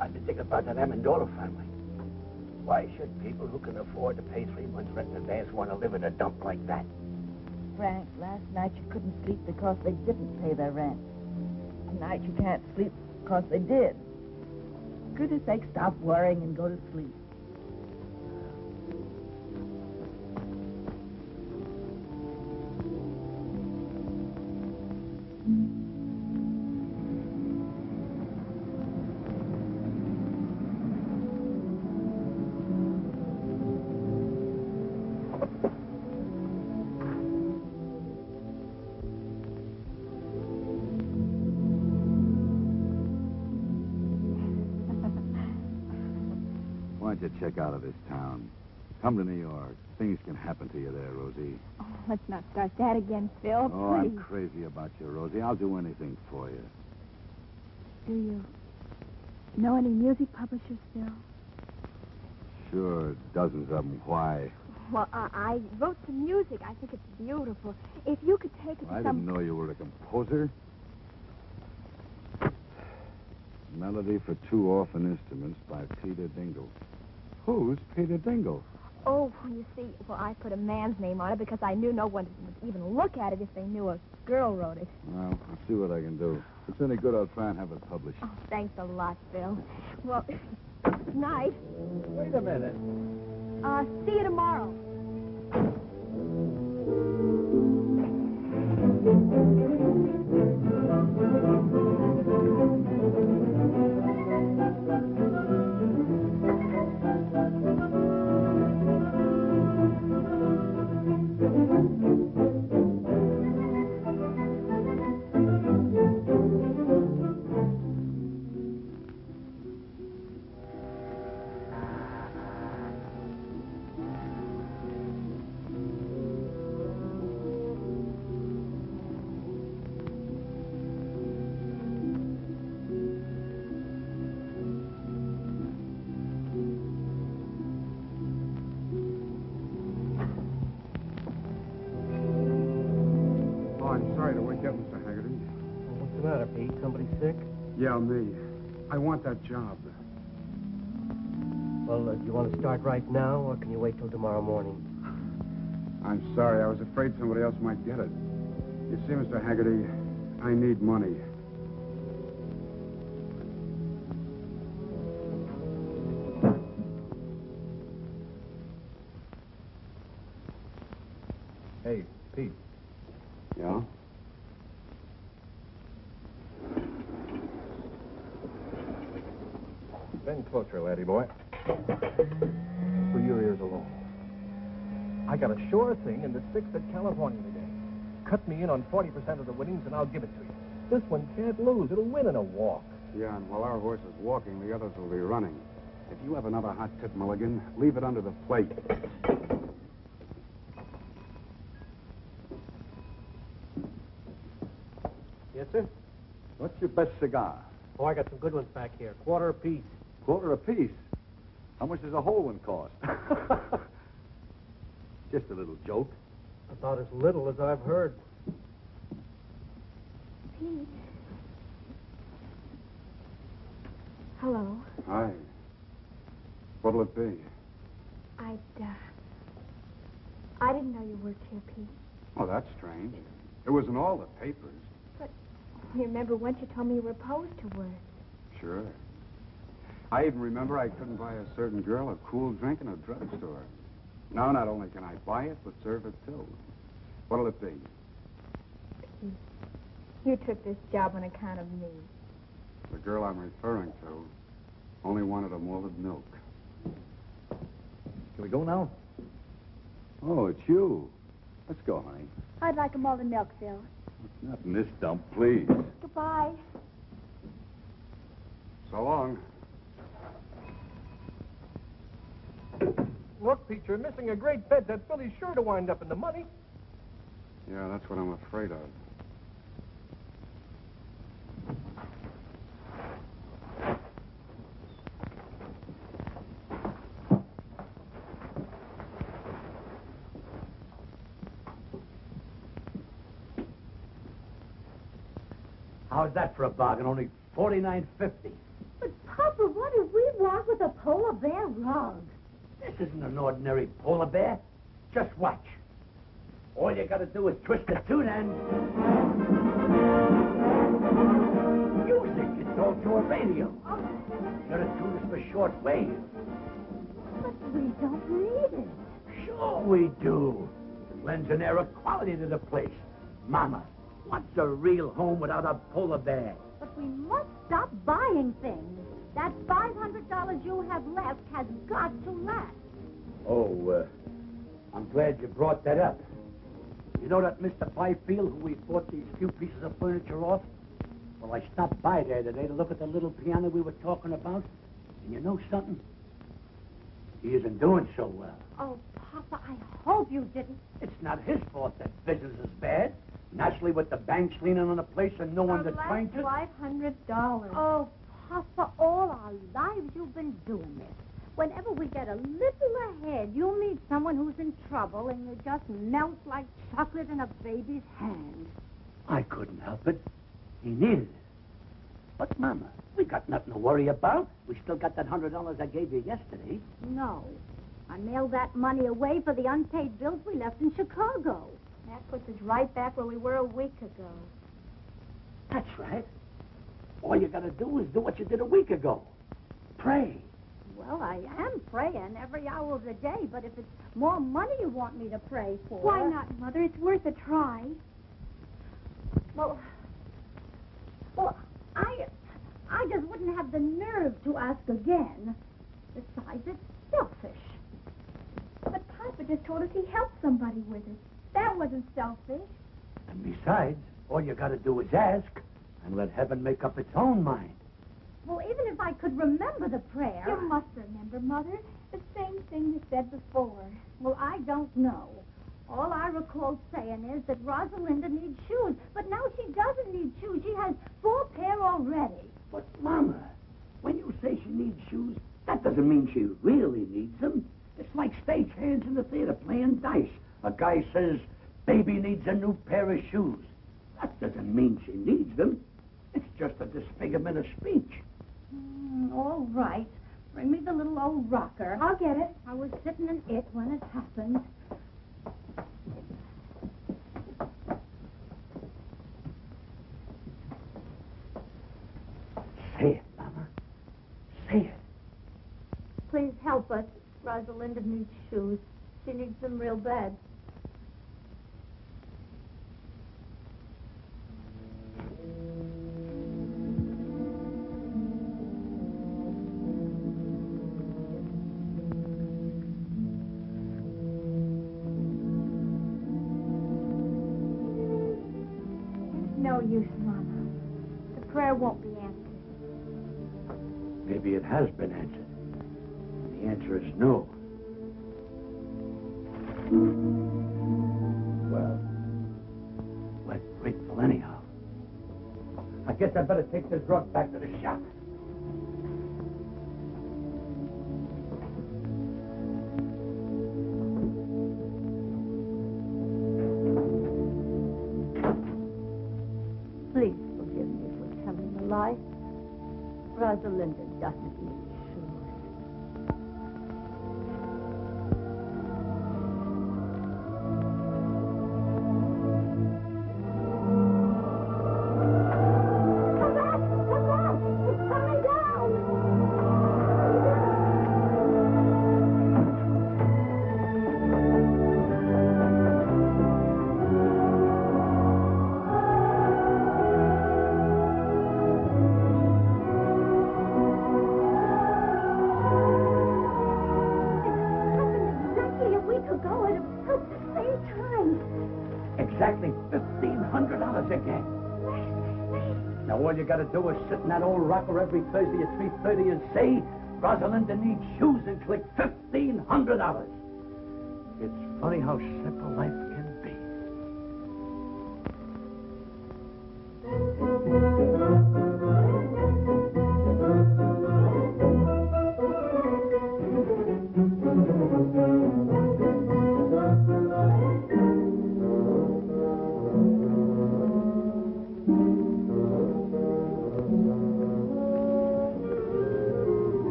I've been thinking about that Amendola family. Why should people who can afford to pay 3 months rent in advance want to live in a dump like that? Frank, last night you couldn't sleep because they didn't pay their rent. Tonight you can't sleep because they did. For goodness sake, stop worrying and go to sleep. Why don't you check out of this town? Come to New York. Things can happen to you there, Rosie. Oh, let's not start that again, Phil. Oh, I'm Please. crazy about you, Rosie. I'll do anything for you. Do you know any music publishers, Phil? Sure, dozens of them. Why? Well, I wrote some music. I think it's beautiful. If you could take it to I some... didn't know you were a composer. Melody for 2 orphan instruments by Peter Dingle. Who's Peter Dingle? Oh, you see, well, I put a man's name on it because I knew no one would even look at it if they knew a girl wrote it. Well, I'll see what I can do. If it's any good, I'll try and have it published. Oh, thanks a lot, Phil. Well, good night. Wait a minute. See you tomorrow. What's the matter, Pete? Somebody sick? Yeah, me. I want that job. Well, do you want to start right now, or can you wait till tomorrow morning? I'm sorry. I was afraid somebody else might get it. You see, Mr. Haggerty, I need money. Pete. Yeah? Bend closer, laddie boy. For your ears alone. I got a sure thing in the 6th at California today. Cut me in on 40% of the winnings and I'll give it to you. This one can't lose. It'll win in a walk. Yeah, and while our horse is walking, the others will be running. If you have another hot tip, Mulligan, leave it under the plate. Yes, sir? What's your best cigar? Oh, I got some good ones back here. Quarter apiece. Quarter apiece. How much does a whole one cost? Just a little joke. About as little as I've heard. Pete. Hello. Hi. What'll it be? I didn't know you worked here, Pete. Oh, that's strange. It was in all the papers. But remember once you told me you were opposed to work. Sure. I even remember I couldn't buy a certain girl a cool drink in a drugstore. Now, not only can I buy it, but serve it, too. What'll it be? Pete, you took this job on account of me. The girl I'm referring to only wanted a malted milk. Can we go now? Oh, it's you. Let's go, honey. I'd like a malted milk, Phil. Not in this dump, please. Goodbye. So long. Look, Pete, you're missing a great bet. That filly's sure to wind up in the money. Yeah, that's what I'm afraid of. How's that for a bargain? Only $49.50. But, Papa, what if we walk with a polar bear rug? This isn't an ordinary polar bear. Just watch. All you gotta do is twist the tune and... Music! It's all to a radio. You're to tune is for short wave. But we don't need it. Sure we do. It lends an air of quality to the place. Mama, what's a real home without a polar bear? But we must stop buying things. That $500 you have left has got to last. Oh, I'm glad you brought that up. You know that Mr. Byfield who we bought these few pieces of furniture off? Well, I stopped by there today to look at the little piano we were talking about. And you know something? He isn't doing so well. Oh, Papa, I hope you didn't. It's not his fault that business is bad. Naturally, with the banks leaning on the place and no one that's trying to... $500. Oh, Papa, all our lives you've been doing this. Whenever we get a little ahead, you meet someone who's in trouble and you just melt like chocolate in a baby's hand. I couldn't help it. He needed it. But, Mama, we got nothing to worry about. We still got that $100 I gave you yesterday. No. I mailed that money away for the unpaid bills we left in Chicago. That puts us right back where we were a week ago. That's right. All you gotta do is do what you did a week ago. Pray. Well, I am praying every hour of the day, but if it's more money you want me to pray for... Why not, Mother? It's worth a try. Well, I just wouldn't have the nerve to ask again. Besides, it's selfish. But Papa just told us he helped somebody with it. That wasn't selfish. And besides, all you gotta do is ask and let heaven make up its own mind. Well, even if I could remember the prayer... You must remember, Mother. The same thing you said before. Well, I don't know. All I recall saying is that Rosalinda needs shoes. But now she doesn't need shoes. She has 4 pair already. But, Mama, when you say she needs shoes, that doesn't mean she really needs them. It's like stagehands in the theater playing dice. A guy says, baby needs a new pair of shoes. That doesn't mean she needs them. It's just a disfigurement of speech. All right. Bring me the little old rocker. I'll get it. I was sitting in it when it happened. Say it, Mama. Say it. Please help us. Rosalinda needs shoes. She needs them real bad. No use, Mama. The prayer won't be answered. Maybe it has been answered. The answer is no. Well, we're grateful anyhow. I guess I better take this rug back to the shop. Please forgive me for telling a lie. Rosalinda doesn't need shoes. Come back! Come back! It's coming down! Exactly a week ago at about the same time. Exactly $1,500 again. Now all you gotta do is sit in that old rocker every Thursday at 3:30 and say, Rosalinda needs shoes, and click $1,500. It's funny how simple life can be.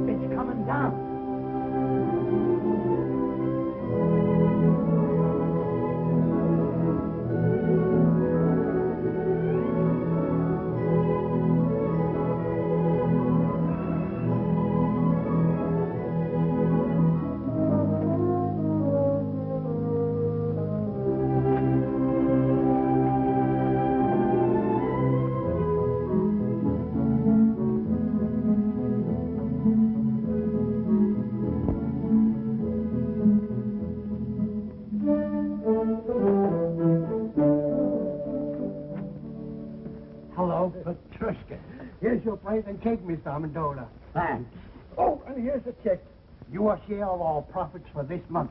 It's coming down. Hello, Petrushka. Here's your plate and cake, Mr. Amendola. Thanks. Oh, and here's the check. Your share of all profits for this month.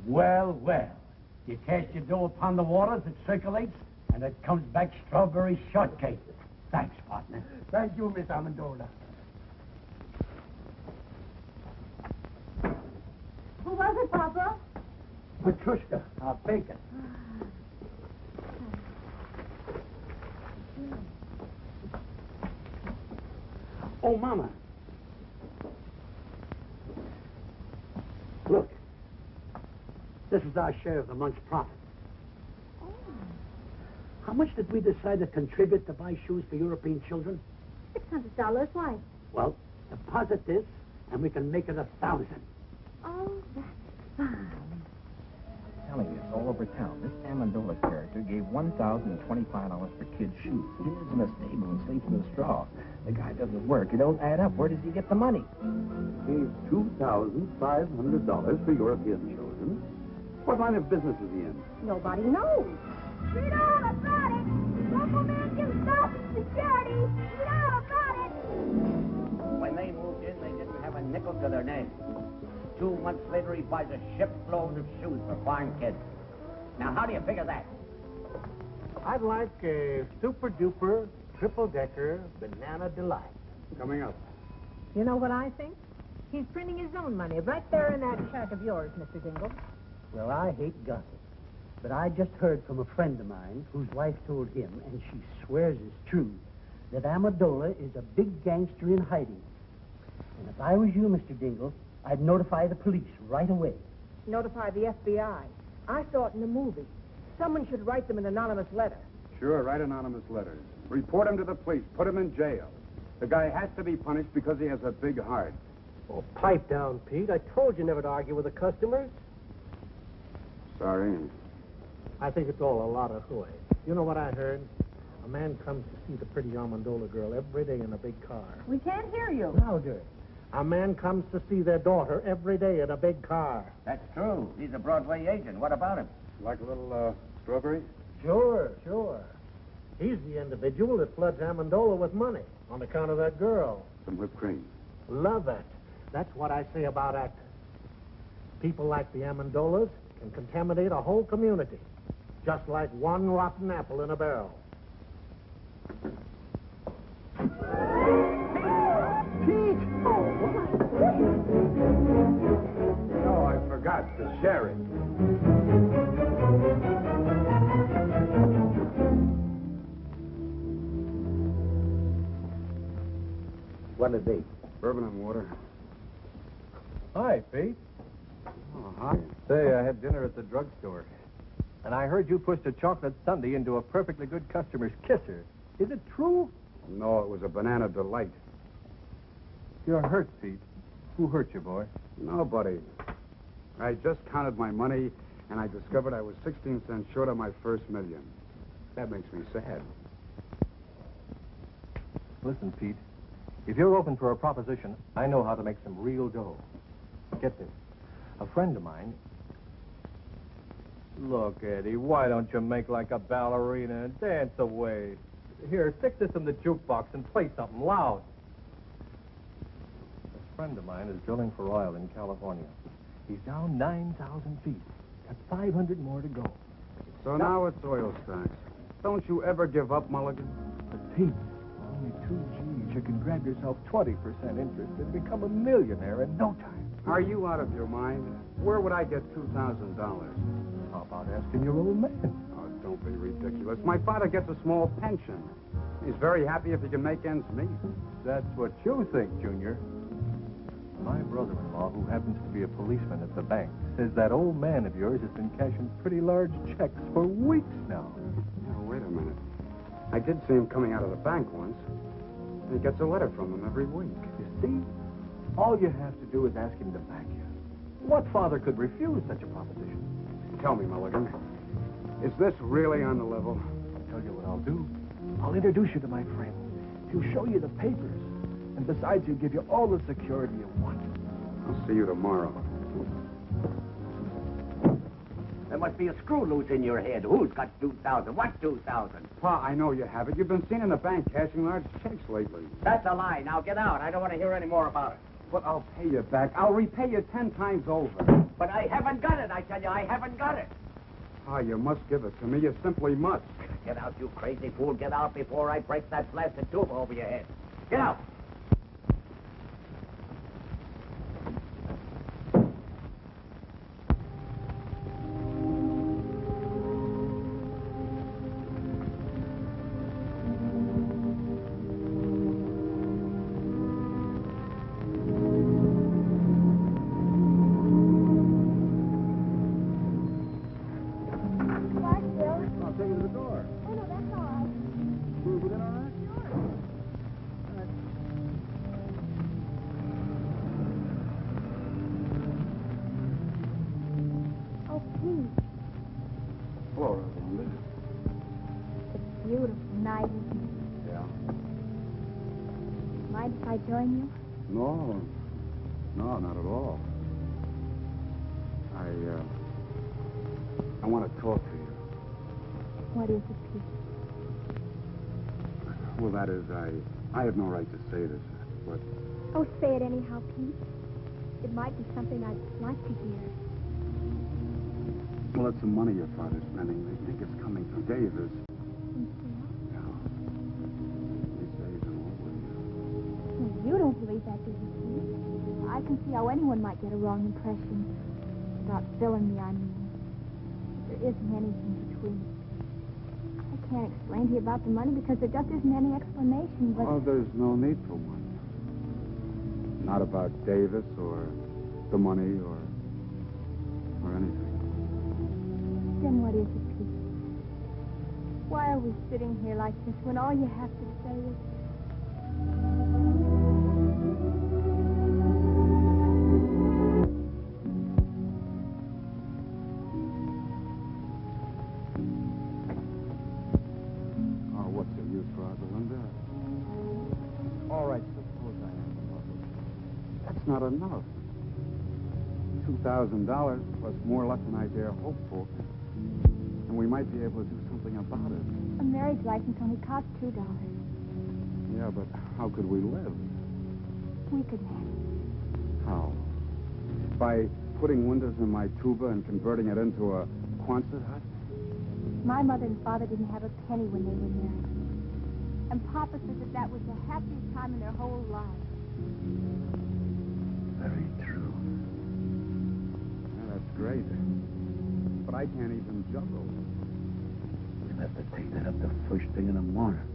Well, well. You cast your dough upon the waters, it circulates, and it comes back strawberry shortcake. Thanks, partner. Thank you, Mr. Amendola. Who was it, Papa? Petrushka, our baker. Oh, Mama. Look. This is our share of the month's profit. Oh. How much did we decide to contribute to buy shoes for European children? $600. Why? Well, deposit this, and we can make it 1,000. Oh, that's fine. Telling you, it's all over town. This Amendola character gave $1,025 for kids' shoes. He lives in a stable and sleeps in the straw. The guy doesn't work. It don't add up. Where does he get the money? He's $2,500 for European children. What line of business is he in? Nobody knows. Read all about it. Local man gives stuff. Security. Read all about it. When they moved in, they didn't have a nickel to their name. 2 months later, he buys a shipload of shoes for farm kids. Now, how do you figure that? I'd like a super-duper, triple-decker banana delight. Coming up. You know what I think? He's printing his own money right there in that shack of yours, Mr. Dingle. Well, I hate gossip, but I just heard from a friend of mine whose wife told him, and she swears it's true, that Amendola is a big gangster in hiding. And if I was you, Mr. Dingle, I'd notify the police right away. Notify the FBI. I saw it in the movie. Someone should write them an anonymous letter. Sure, write anonymous letters. Report him to the police. Put him in jail. The guy has to be punished because he has a big heart. Oh, pipe down, Pete. I told you never to argue with the customers. Sorry. I think it's all a lot of hooey. You know what I heard? A man comes to see the pretty Amendola girl every day in a big car. We can't hear you. Louder. A man comes to see their daughter every day in a big car. That's true. He's a Broadway agent. What about him? Like a little strawberry? Sure, sure. He's the individual that floods Amendola with money on account of that girl. Some whipped cream. Love it. That's what I say about actors. People like the Amendolas can contaminate a whole community, just like one rotten apple in a barrel. Pete! Oh, I forgot the sherry. What'll it be? Bourbon and water. Hi, Pete. Oh, hi. Say, I had dinner at the drugstore, and I heard you pushed a chocolate sundae into a perfectly good customer's kisser. Is it true? No, it was a banana delight. You're hurt, Pete. Who hurt you, boy? Nobody. I just counted my money, and I discovered I was 16 cents short of my first million. That makes me sad. Listen, Pete. If you're open for a proposition, I know how to make some real dough. Get this. A friend of mine... Look, Eddie, why don't you make like a ballerina and dance away? Here, stick this in the jukebox and play something loud. A friend of mine is drilling for oil in California. He's down 9,000 feet. Got 500 more to go. So now it's oil stocks. Don't you ever give up, Mulligan? But Pete, only 2 G's. You can grab yourself 20% interest and become a millionaire in no time. Are you out of your mind? Where would I get $2,000? How about asking your old man? Oh, don't be ridiculous. My father gets a small pension. He's very happy if he can make ends meet. That's what you think, Junior. My brother-in-law, who happens to be a policeman at the bank, says that old man of yours has been cashing pretty large checks for weeks now. Now, wait a minute. I did see him coming out of the bank once. He gets a letter from him every week. You see? All you have to do is ask him to back you. What father could refuse such a proposition? Tell me, Mulligan, is this really on the level? I'll tell you what I'll do. I'll introduce you to my friend. He'll show you the papers. And besides, he'll give you all the security you want. I'll see you tomorrow. There must be a screw loose in your head. Who's got 2,000? What 2,000? Pa, I know you have it. You've been seen in the bank cashing large checks lately. That's a lie. Now get out. I don't want to hear any more about it. But I'll pay you back. I'll repay you 10 times over. But I haven't got it, I tell you. I haven't got it. Pa, you must give it to me. You simply must. Get out, you crazy fool. Get out before I break that blasted tube over your head. Get out. Join you? No, not at all. I want to talk to you. What is it, Pete? Well, that is, I have no right to say this, but... Oh, say it anyhow, Pete. It might be something I'd like to hear. Well, it's the money your father's spending. They think it's coming through Davis. You don't believe that, do you, Pete? I can see how anyone might get a wrong impression. About filling me, I mean. There isn't anything between us. I can't explain to you about the money because there just isn't any explanation, but... Oh, there's no need for one. Not about Davis or the money or anything. Then what is it, Pete? Why are we sitting here like this when all you have to say is... Not enough. $2,000 plus more luck than I dare hope for. And we might be able to do something about it. A marriage license only costs $2. Yeah, but how could we live? We could manage. How? By putting windows in my tuba and converting it into a Quonset hut? My mother and father didn't have a penny when they were married. And Papa said that was the happiest time in their whole lives. Very true. Yeah, that's great. But I can't even juggle. We'll have to take that up the first thing in the morning.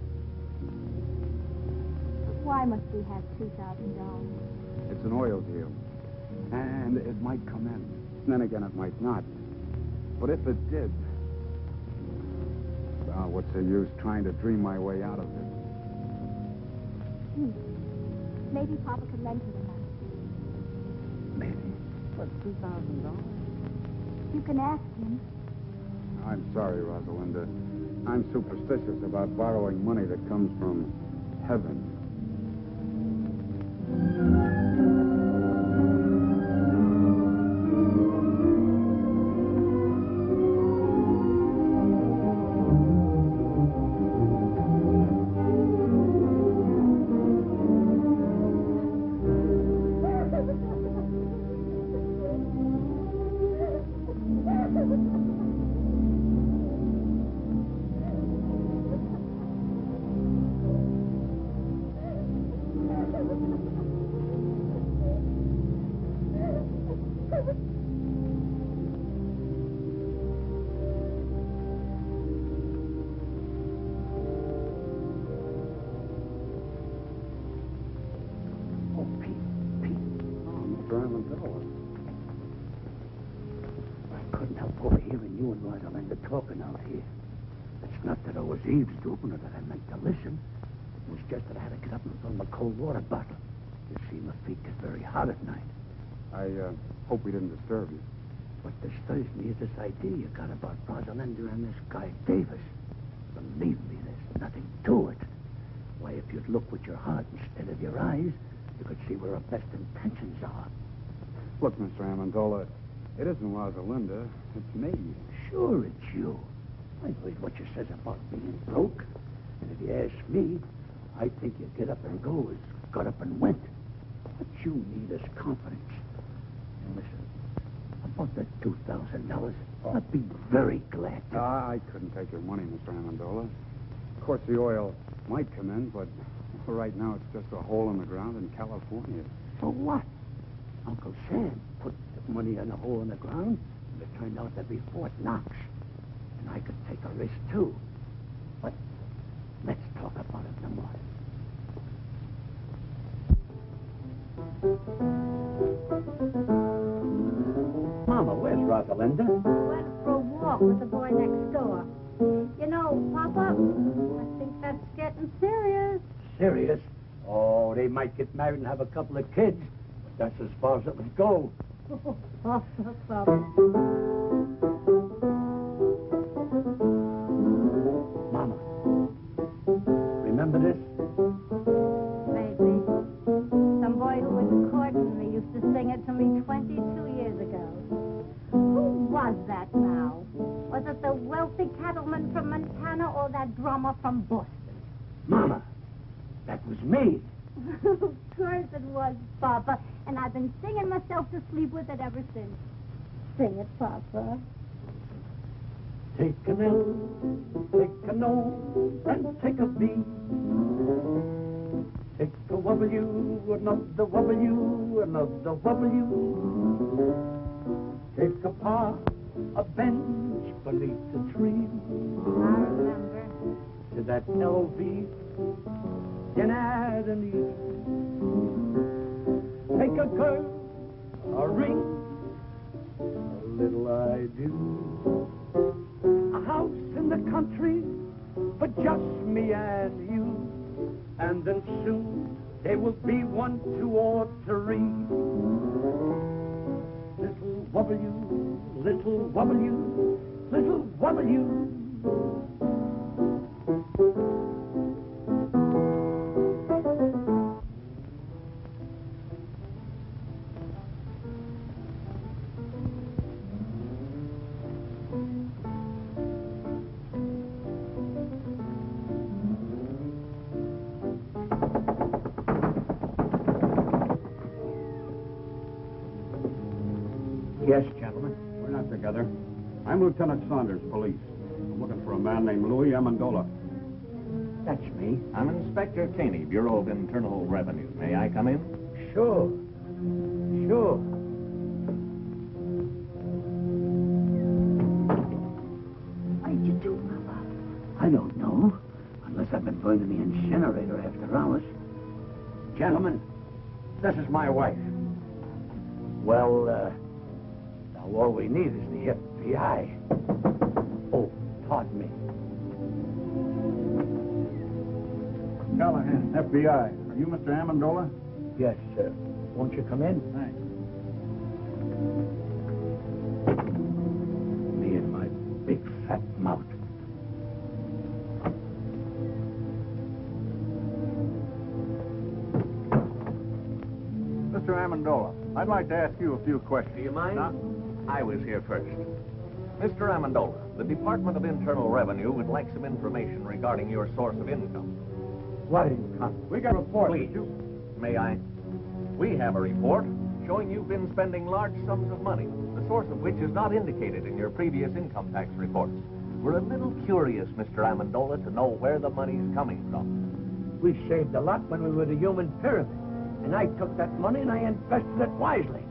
Why must we have $2,000? It's an oil deal. And it might come in. Then again, it might not. But if it did, well, what's the use trying to dream my way out of it? Maybe Papa could lend her the money. Maybe. For $2,000? You can ask him. I'm sorry, Rosalinda. I'm superstitious about borrowing money that comes from heaven. Talking out here. It's not that I was eavesdropping or that I meant to listen. It was just that I had to get up and fill my cold water bottle. You see, my feet get very hot at night. I hope we didn't disturb you. What disturbs me is this idea you got about Rosalinda and this guy Davis. Believe me, there's nothing to it. Why, if you'd look with your heart instead of your eyes, you could see where our best intentions are. Look, Mr. Amendola, it isn't Rosalinda. It's me. Sure, it's you. I heard what you says about being broke. And if you ask me, I think you get up and go as got up and went. What you need is confidence. And listen, about that $2,000, I'd be very glad to. I couldn't take your money, Mr. Amendola. Of course, the oil might come in, but for right now, it's just a hole in the ground in California. For what? Uncle Sam put the money in a hole in the ground. It turned out to be Fort Knox. And I could take a risk, too. But let's talk about it in the morning. Mama, where's Rosalinda? Went for a walk with the boy next door. You know, Papa, I think that's getting serious. Serious? Oh, they might get married and have a couple of kids. But that's as far as it would go. Oh, Papa. Mama, remember this? Maybe. Some boy who was courting me used to sing it to me 22 years ago. Who was that now? Was it the wealthy cattleman from Montana or that drummer from Boston? Mama, that was me. Of course it was, Papa. And I've been singing myself to sleep with it ever since. Sing it, Papa. Take an L, take an O, and take a B. Take a W, another W, another W. Take a par, a bench beneath the tree. I remember. To that LV, then add an E. Take a curve, a ring, a little I do. A house in the country for just me and you. And then soon there will be 1, 2, or 3. Little W, little W, little W. Yes, gentlemen. We're not together. I'm Lieutenant Saunders, police. I'm looking for a man named Louis Amendola. That's me. I'm Inspector Caney, Bureau of Internal Revenue. May I come in? Sure. Sure. What did you do, Papa? I don't know. Unless I've been going to the incinerator after hours. Gentlemen, this is my wife. Well, now all we need is the FBI. Oh, pardon me. Callahan, FBI. Are you Mr. Amendola? Yes, sir. Won't you come in? Thanks. Me and my big fat mouth. Mr. Amendola, I'd like to ask you a few questions. Do you mind? I was here first. Mr. Amendola, the Department of Internal Revenue would like some information regarding your source of income. What income? We got a report. Please. May I? We have a report showing you've been spending large sums of money, the source of which is not indicated in your previous income tax reports. We're a little curious, Mr. Amendola, to know where the money's coming from. We saved a lot when we were the human pyramid. And I took that money and I invested it wisely.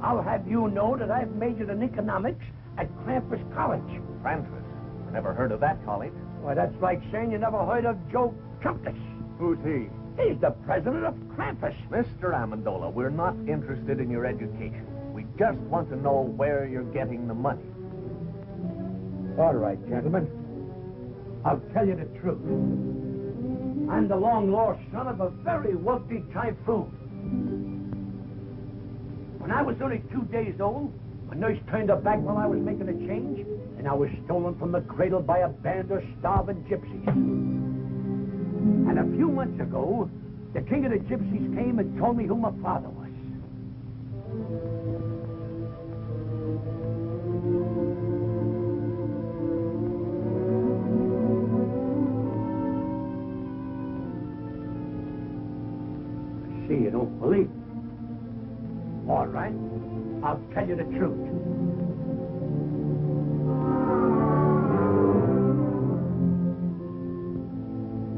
I'll have you know that I've majored in economics at Krampus College. Krampus? I never heard of that college. Why, that's like saying you never heard of Joe Krampus. Who's he? He's the president of Krampus. Mr. Amendola, we're not interested in your education. We just want to know where you're getting the money. All right, gentlemen. I'll tell you the truth. I'm the long-lost son of a very wealthy typhoon. When I was only 2 days old, my nurse turned her back while I was making a change, and I was stolen from the cradle by a band of starving gypsies. And a few months ago, the king of the gypsies came and told me who my father was. See, you don't believe me. All right, I'll tell you the truth.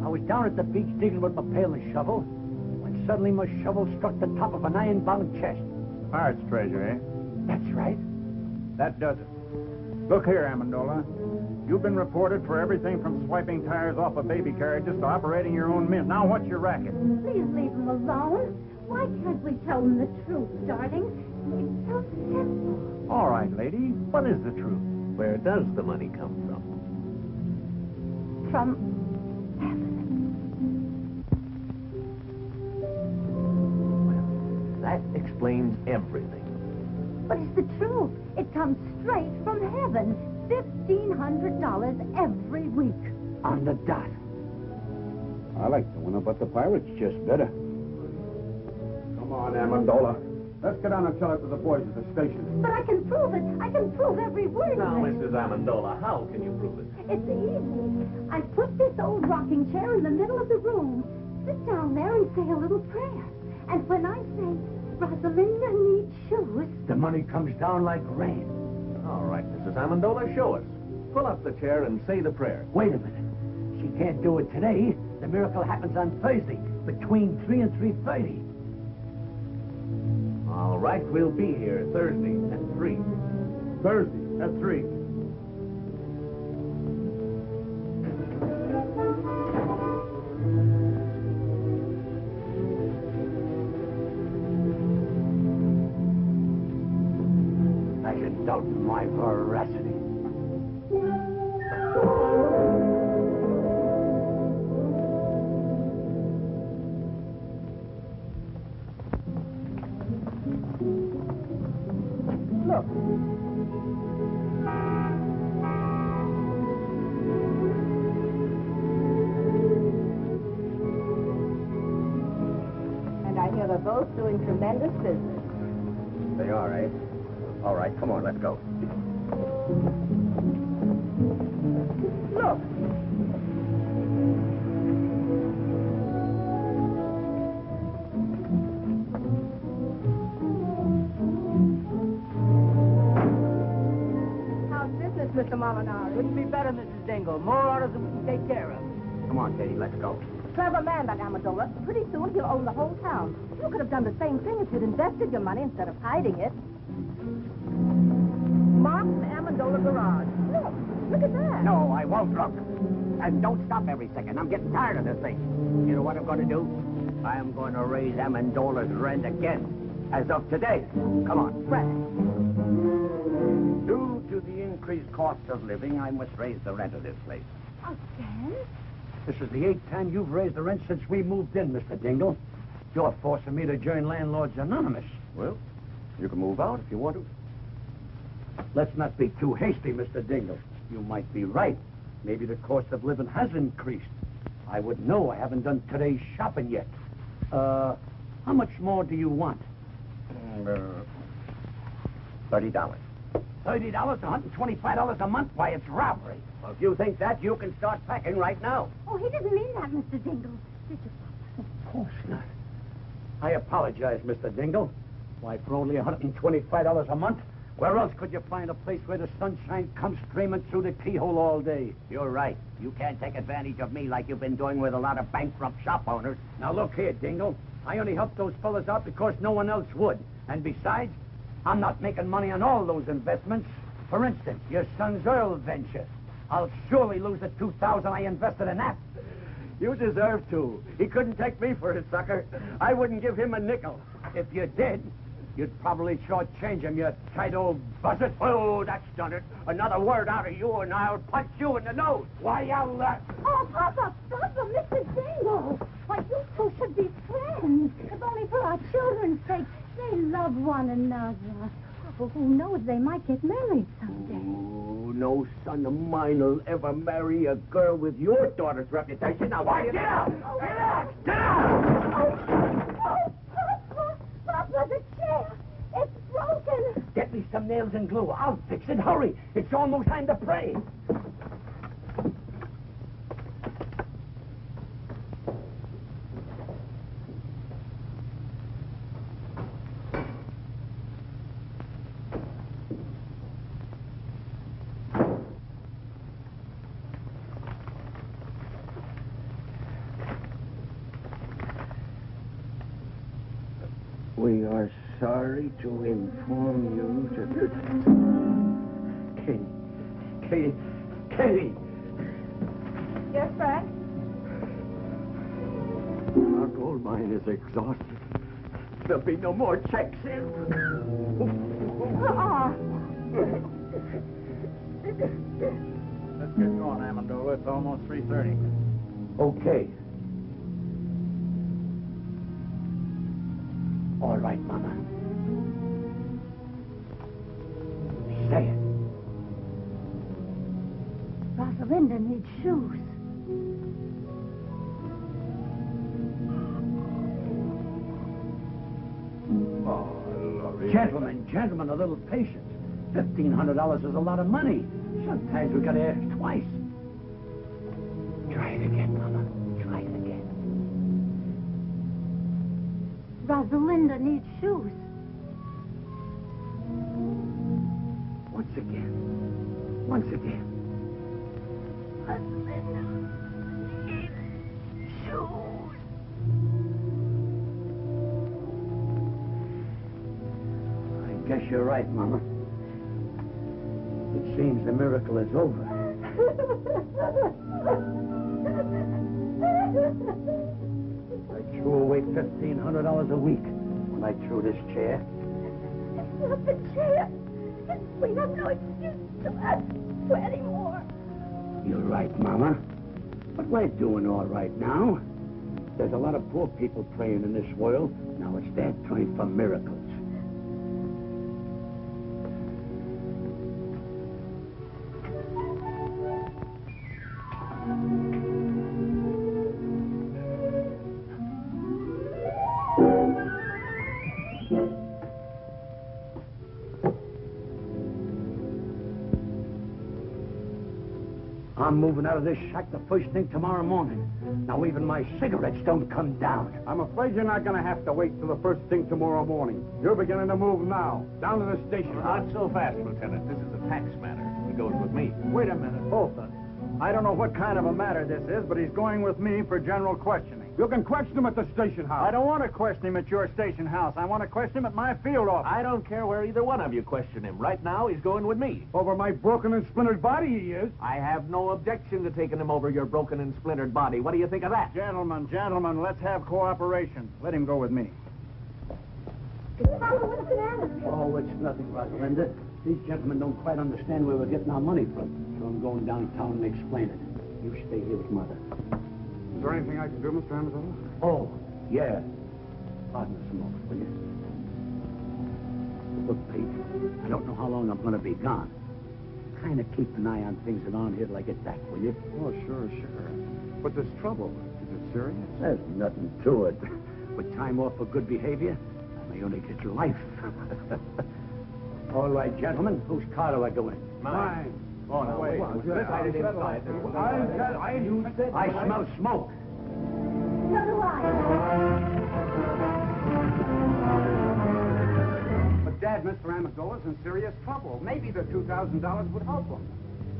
I was down at the beach digging with my pail and shovel, when suddenly my shovel struck the top of an iron-bound chest. Pirate's treasure, eh? That's right. That does it. Look here, Amendola. You've been reported for everything from swiping tires off of baby carriages to operating your own mill. Now, what's your racket? Please leave him alone. Why can't we tell him the truth, darling? It's so simple. All right, lady. What is the truth? Where does the money come from? From That explains everything. But it's the truth. It comes straight from heaven. $1,500 every week. On the dot. I like the winner, but the pirates just better. Come on, Amendola. Let's get on and tell it to the boys at the station. But I can prove it. I can prove every word Now, of it. Mrs. Amendola, how can you prove it? It's easy. I put this old rocking chair in the middle of the room. Sit down there and say a little prayer. And when I say, Rosalinda needs shoes, The money comes down like rain. All right, Mrs. Amendola, show us. Pull up the chair and say the prayer. Wait a minute. She can't do it today. The miracle happens on Thursday, between 3 and 3:30. All right, we'll be here Thursday at 3. Thursday at 3. I should doubt my veracity. Look. And I hear they're both doing tremendous business. They are, eh? All right, come on, let's go. Look. Mr. Molinari. Couldn't be better, Mrs. Dingle. More orders than we can take care of. Come on, Katie, let's go. Clever man, that Amendola. Pretty soon he'll own the whole town. You could have done the same thing if you'd invested your money instead of hiding it. Mark's Amendola garage. Look at that. No, I won't look. And don't stop every second. I'm getting tired of this thing. You know what I'm going to do? I'm going to raise Amendola's rent again. As of today. Come on. Due to the increased cost of living, I must raise the rent of this place. Again? This is the 8th time you've raised the rent since we moved in, Mr. Dingle. You're forcing me to join Landlords Anonymous. Well, you can move out if you want to. Let's not be too hasty, Mr. Dingle. You might be right. Maybe the cost of living has increased. I would know. I haven't done today's shopping yet. How much more do you want? $30. $30, $125 a month? Why, it's robbery. Well, if you think that, you can start packing right now. Oh, he didn't mean that, Mr. Dingle. Did you, Papa? Of course not. I apologize, Mr. Dingle. Why, for only $125 a month? Where else could you find a place where the sunshine comes streaming through the keyhole all day? You're right. You can't take advantage of me like you've been doing with a lot of bankrupt shop owners. Now, look here, Dingle. I only helped those fellas out because no one else would. And besides, I'm not making money on all those investments. For instance, your son's oil venture. I'll surely lose the $2,000 I invested in that. You deserve to. He couldn't take me for a sucker. I wouldn't give him a nickel. If you did, you'd probably shortchange him, you tight old buzzard. Oh, that's done it. Another word out of you, and I'll punch you in the nose. Why, I'll... Oh, Papa, Mr. Dingle. Why, you two should be friends. If only for our children's sake. They love one another. Papa, who knows, they might get married someday. Oh, no son of mine will ever marry a girl with your daughter's reputation. Now, why get out? Get out! Get out! Oh, Papa, the chair. It's broken. Get me some nails and glue. I'll fix it. Hurry. It's almost time to pray. We are sorry to inform you Katie. Yes, Frank? Our gold mine is exhausted. There'll be no more checks in. Let's get going, Amendola. It's almost 3:30. Okay. All right, Mama. Say it. Rosalinda needs shoes. Gentlemen, a little patience. $1,500 is a lot of money. Sometimes we gotta ask twice. Try it again, Mama. Try it again. Rosalinda needs shoes. Once again. Rosalinda needs shoes. I guess you're right, Mama. It seems the miracle is over. I threw away $1,500 a week when I threw this chair. It's not the chair. We have no excuse to ask for any more. You're right, Mama. But we're doing all right now. There's a lot of poor people praying in this world. Now it's their time for miracles. I'm moving out of this shack the first thing tomorrow morning. Now even my cigarettes don't come down. I'm afraid you're not going to have to wait till the first thing tomorrow morning. You're beginning to move now. Down to the station. Not so fast, Lieutenant. This is a tax matter. he goes with me. Wait a minute, both of us. I don't know what kind of a matter this is, but he's going with me for general questioning. You can question him at the station house. I don't want to question him at your station house. I want to question him at my field office. I don't care where either one of you question him. Right now, he's going with me. Over my broken and splintered body, he is. I have no objection to taking him over your broken and splintered body. What do you think of that? Gentlemen, let's have cooperation. Let him go with me. Papa, what's the matter? Oh, it's nothing, Rosalinda. These gentlemen don't quite understand where we're getting our money from. So I'm going downtown and explain it. You stay here with Mother. Is there anything I can do, Mr. Amazola? Oh, yeah. Pardon us a moment, will you? Look, Pete, I don't know how long I'm going to be gone. Kind of keep an eye on things around here till I get back, will you? Oh, sure. But this trouble, is it serious? There's nothing to it. With time off for good behavior, I may only get your life. All right, gentlemen, whose car do I go in? Mine. Oh, no, wait. I smell smoke. So do I. But, Dad, Mr. Amazola's in serious trouble. Maybe the $2,000 would help him.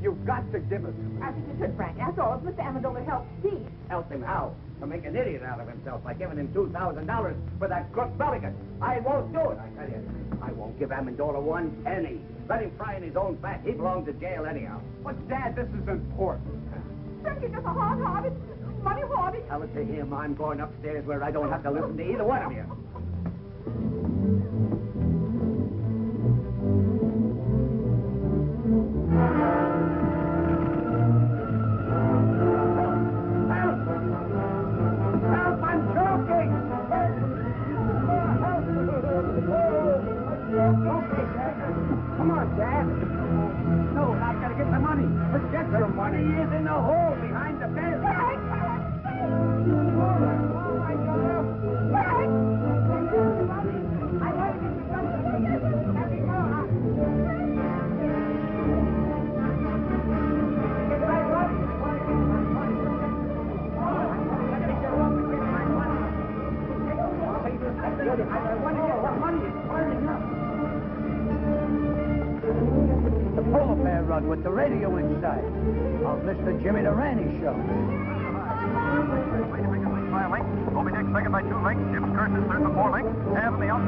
You've got to give it to him. I think you should, Frank. After all, if Mr. Amendola helps Steve. Help him how? To make an idiot out of himself by giving him $2,000 for that crook Mulligan. I won't do it, I tell you. I won't give Amendola one penny. Let him fry in his own fat. He belongs to jail anyhow. But, Dad, this is important. Frank, you're just a hard-hearted, money-hearted. Tell it to him. I'm going upstairs where I don't have to listen to either one of you. Come on, Dad. No, I've got to get the money. Let's get The money is in the hole behind the bed. The polar bear rug with the radio inside. Of Mr. Jimmy Durante show. By a link. Moby Dick second by 2 lengths. Jim Curtis third by 4 lengths. And the out.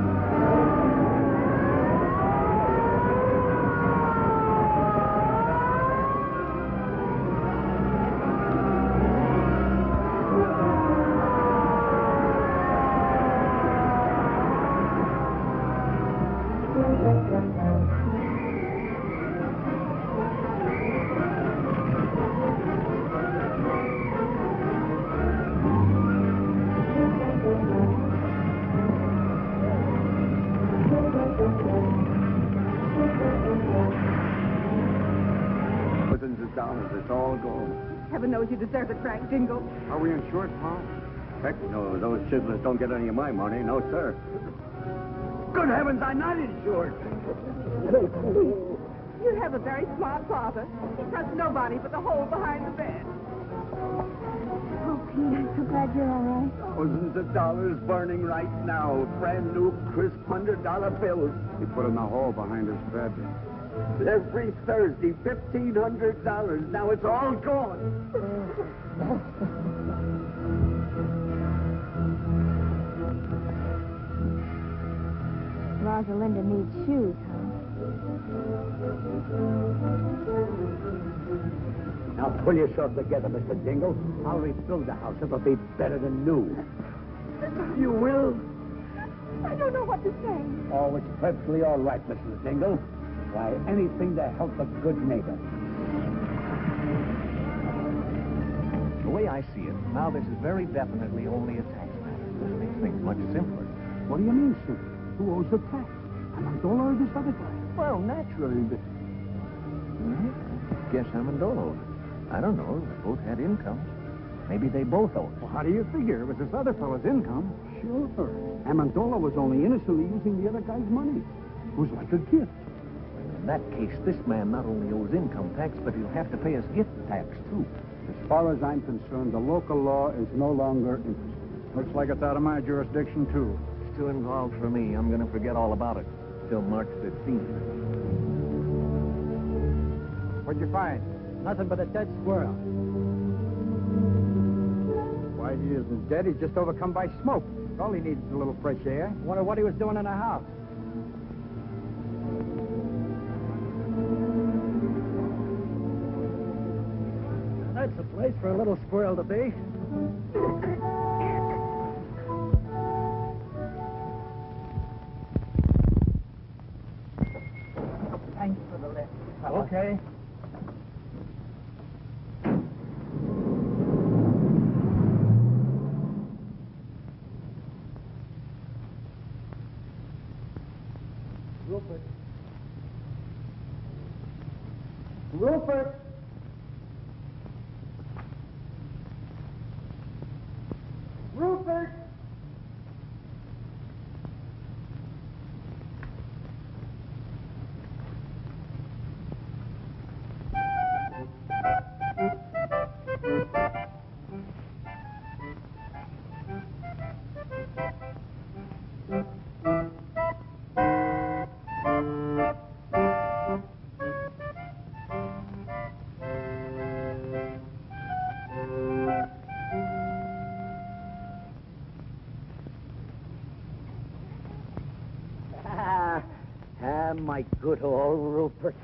It's all gone. Heaven knows you deserve it, Frank Jingle. Are we insured, Pa? Heck no, those chiselers don't get any of my money. No, sir. Good heavens, I'm not insured. You have a very smart father. He trusts nobody but the hole behind the bed. Oh, Pete, I'm so glad you're all right. Thousands of dollars burning right now. Brand new, crisp $100 bills. He put in the hole behind his bed. Every Thursday, $1,500. Now it's all gone. Rosalinda needs shoes, huh? Now pull yourself together, Mr. Dingle. I'll rebuild the house. It'll be better than new. You will? I don't know what to say. Oh, it's perfectly all right, Mrs. Dingle. Why, anything to help a good neighbor. The way I see it, now this is very definitely only a tax matter. This makes things much simpler. What do you mean, sir? Who owes the tax? Amendola or this other guy? Well, naturally, but... Guess Amendola owed it. I don't know. They both had incomes. Maybe they both owed it. Well, how do you figure? It was this other fellow's income. Sure. Amendola was only innocently using the other guy's money. It was like a gift. In that case, this man not only owes income tax, but he'll have to pay us gift tax, too. As far as I'm concerned, the local law is no longer interested. Looks like it's out of my jurisdiction, too. It's too involved for me. I'm going to forget all about it till March 15th. What'd you find? Nothing but a dead squirrel. Why, he isn't dead. He's just overcome by smoke. All he needs is a little fresh air. Wonder what he was doing in the house. That's a place for a little squirrel to be. Thanks for the lift. Okay. Rupert. Rupert! Rupert! My good old Rupert.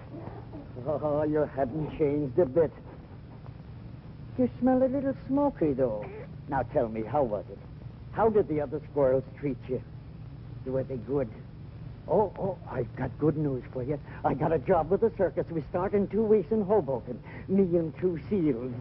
Oh, you haven't changed a bit. You smell a little smoky, though. Now tell me, how was it? How did the other squirrels treat you? Were they good? Oh, I've got good news for you. I got a job with the circus. We start in 2 weeks in Hoboken. Me and 2 seals.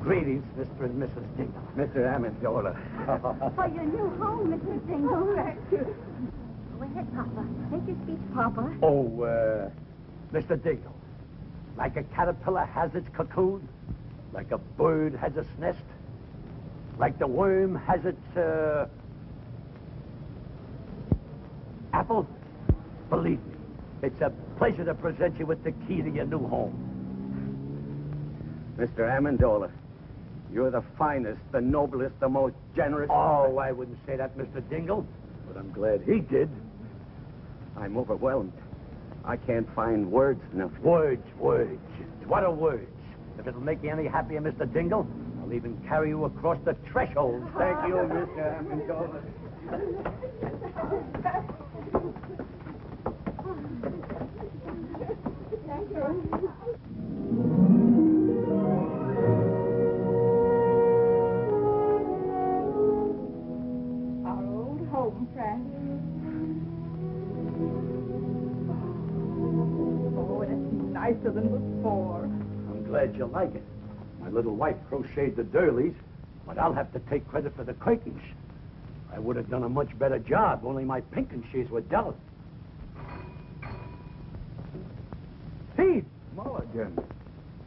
Greetings, Mr. and Mrs. Dingle. Mr. Amendola. For your new home, Mr. Dingle. Thank you. Go ahead, Papa. Take your speech, Papa. Oh, Mr. Dingle, like a caterpillar has its cocoon, like a bird has its nest, like the worm has its, apple, believe me, it's a pleasure to present you with the key to your new home. Mr. Amendola, you're the finest, the noblest, the most generous... Oh, I wouldn't say that, Mr. Dingle, but I'm glad he did. I'm overwhelmed. I can't find words enough. Words. What are words? If it'll make you any happier, Mr. Dingle, I'll even carry you across the threshold. Thank you, Mr. Amendola. Thank you. Home, Frank. Oh, it's nicer than before. I'm glad you like it. My little wife crocheted the durleys, but I'll have to take credit for the curtains. I would have done a much better job, only my pinking sheets were dull. Pete! Mulligan.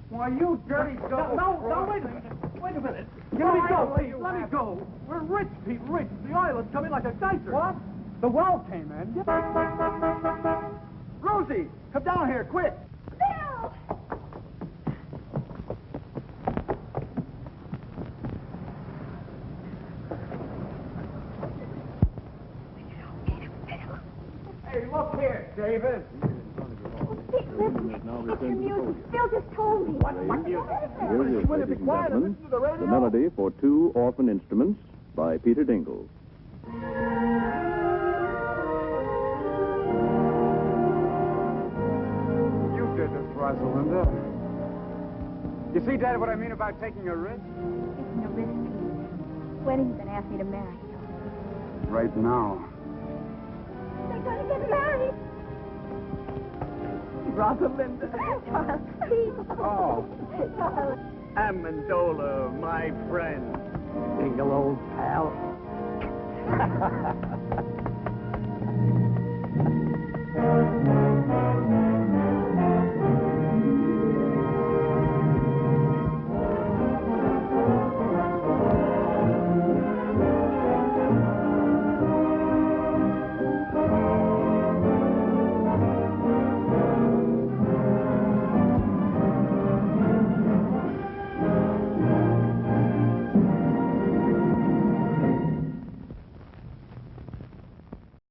Why, you dirty double... No, wait a minute. Wait a minute. Let me go, Pete. Let me go. We're rich, Pete, rich. The oil is coming like a geyser. What? The well came in. Rosie, come down here, quick. Bill! Hey, look here, David. The music. Bill just told me. What? Here is, ladies and gentlemen, the melody for 2 orphan instruments by Peter Dingle. You did this, Rosalinda. You see, Dad, what I mean about taking a risk? Taking a risk. When are you going to ask me to marry you? Right now. They're going to get married. Rosalinda. Charles, please. Oh. Charles. Amendola, my friend. Single old pal.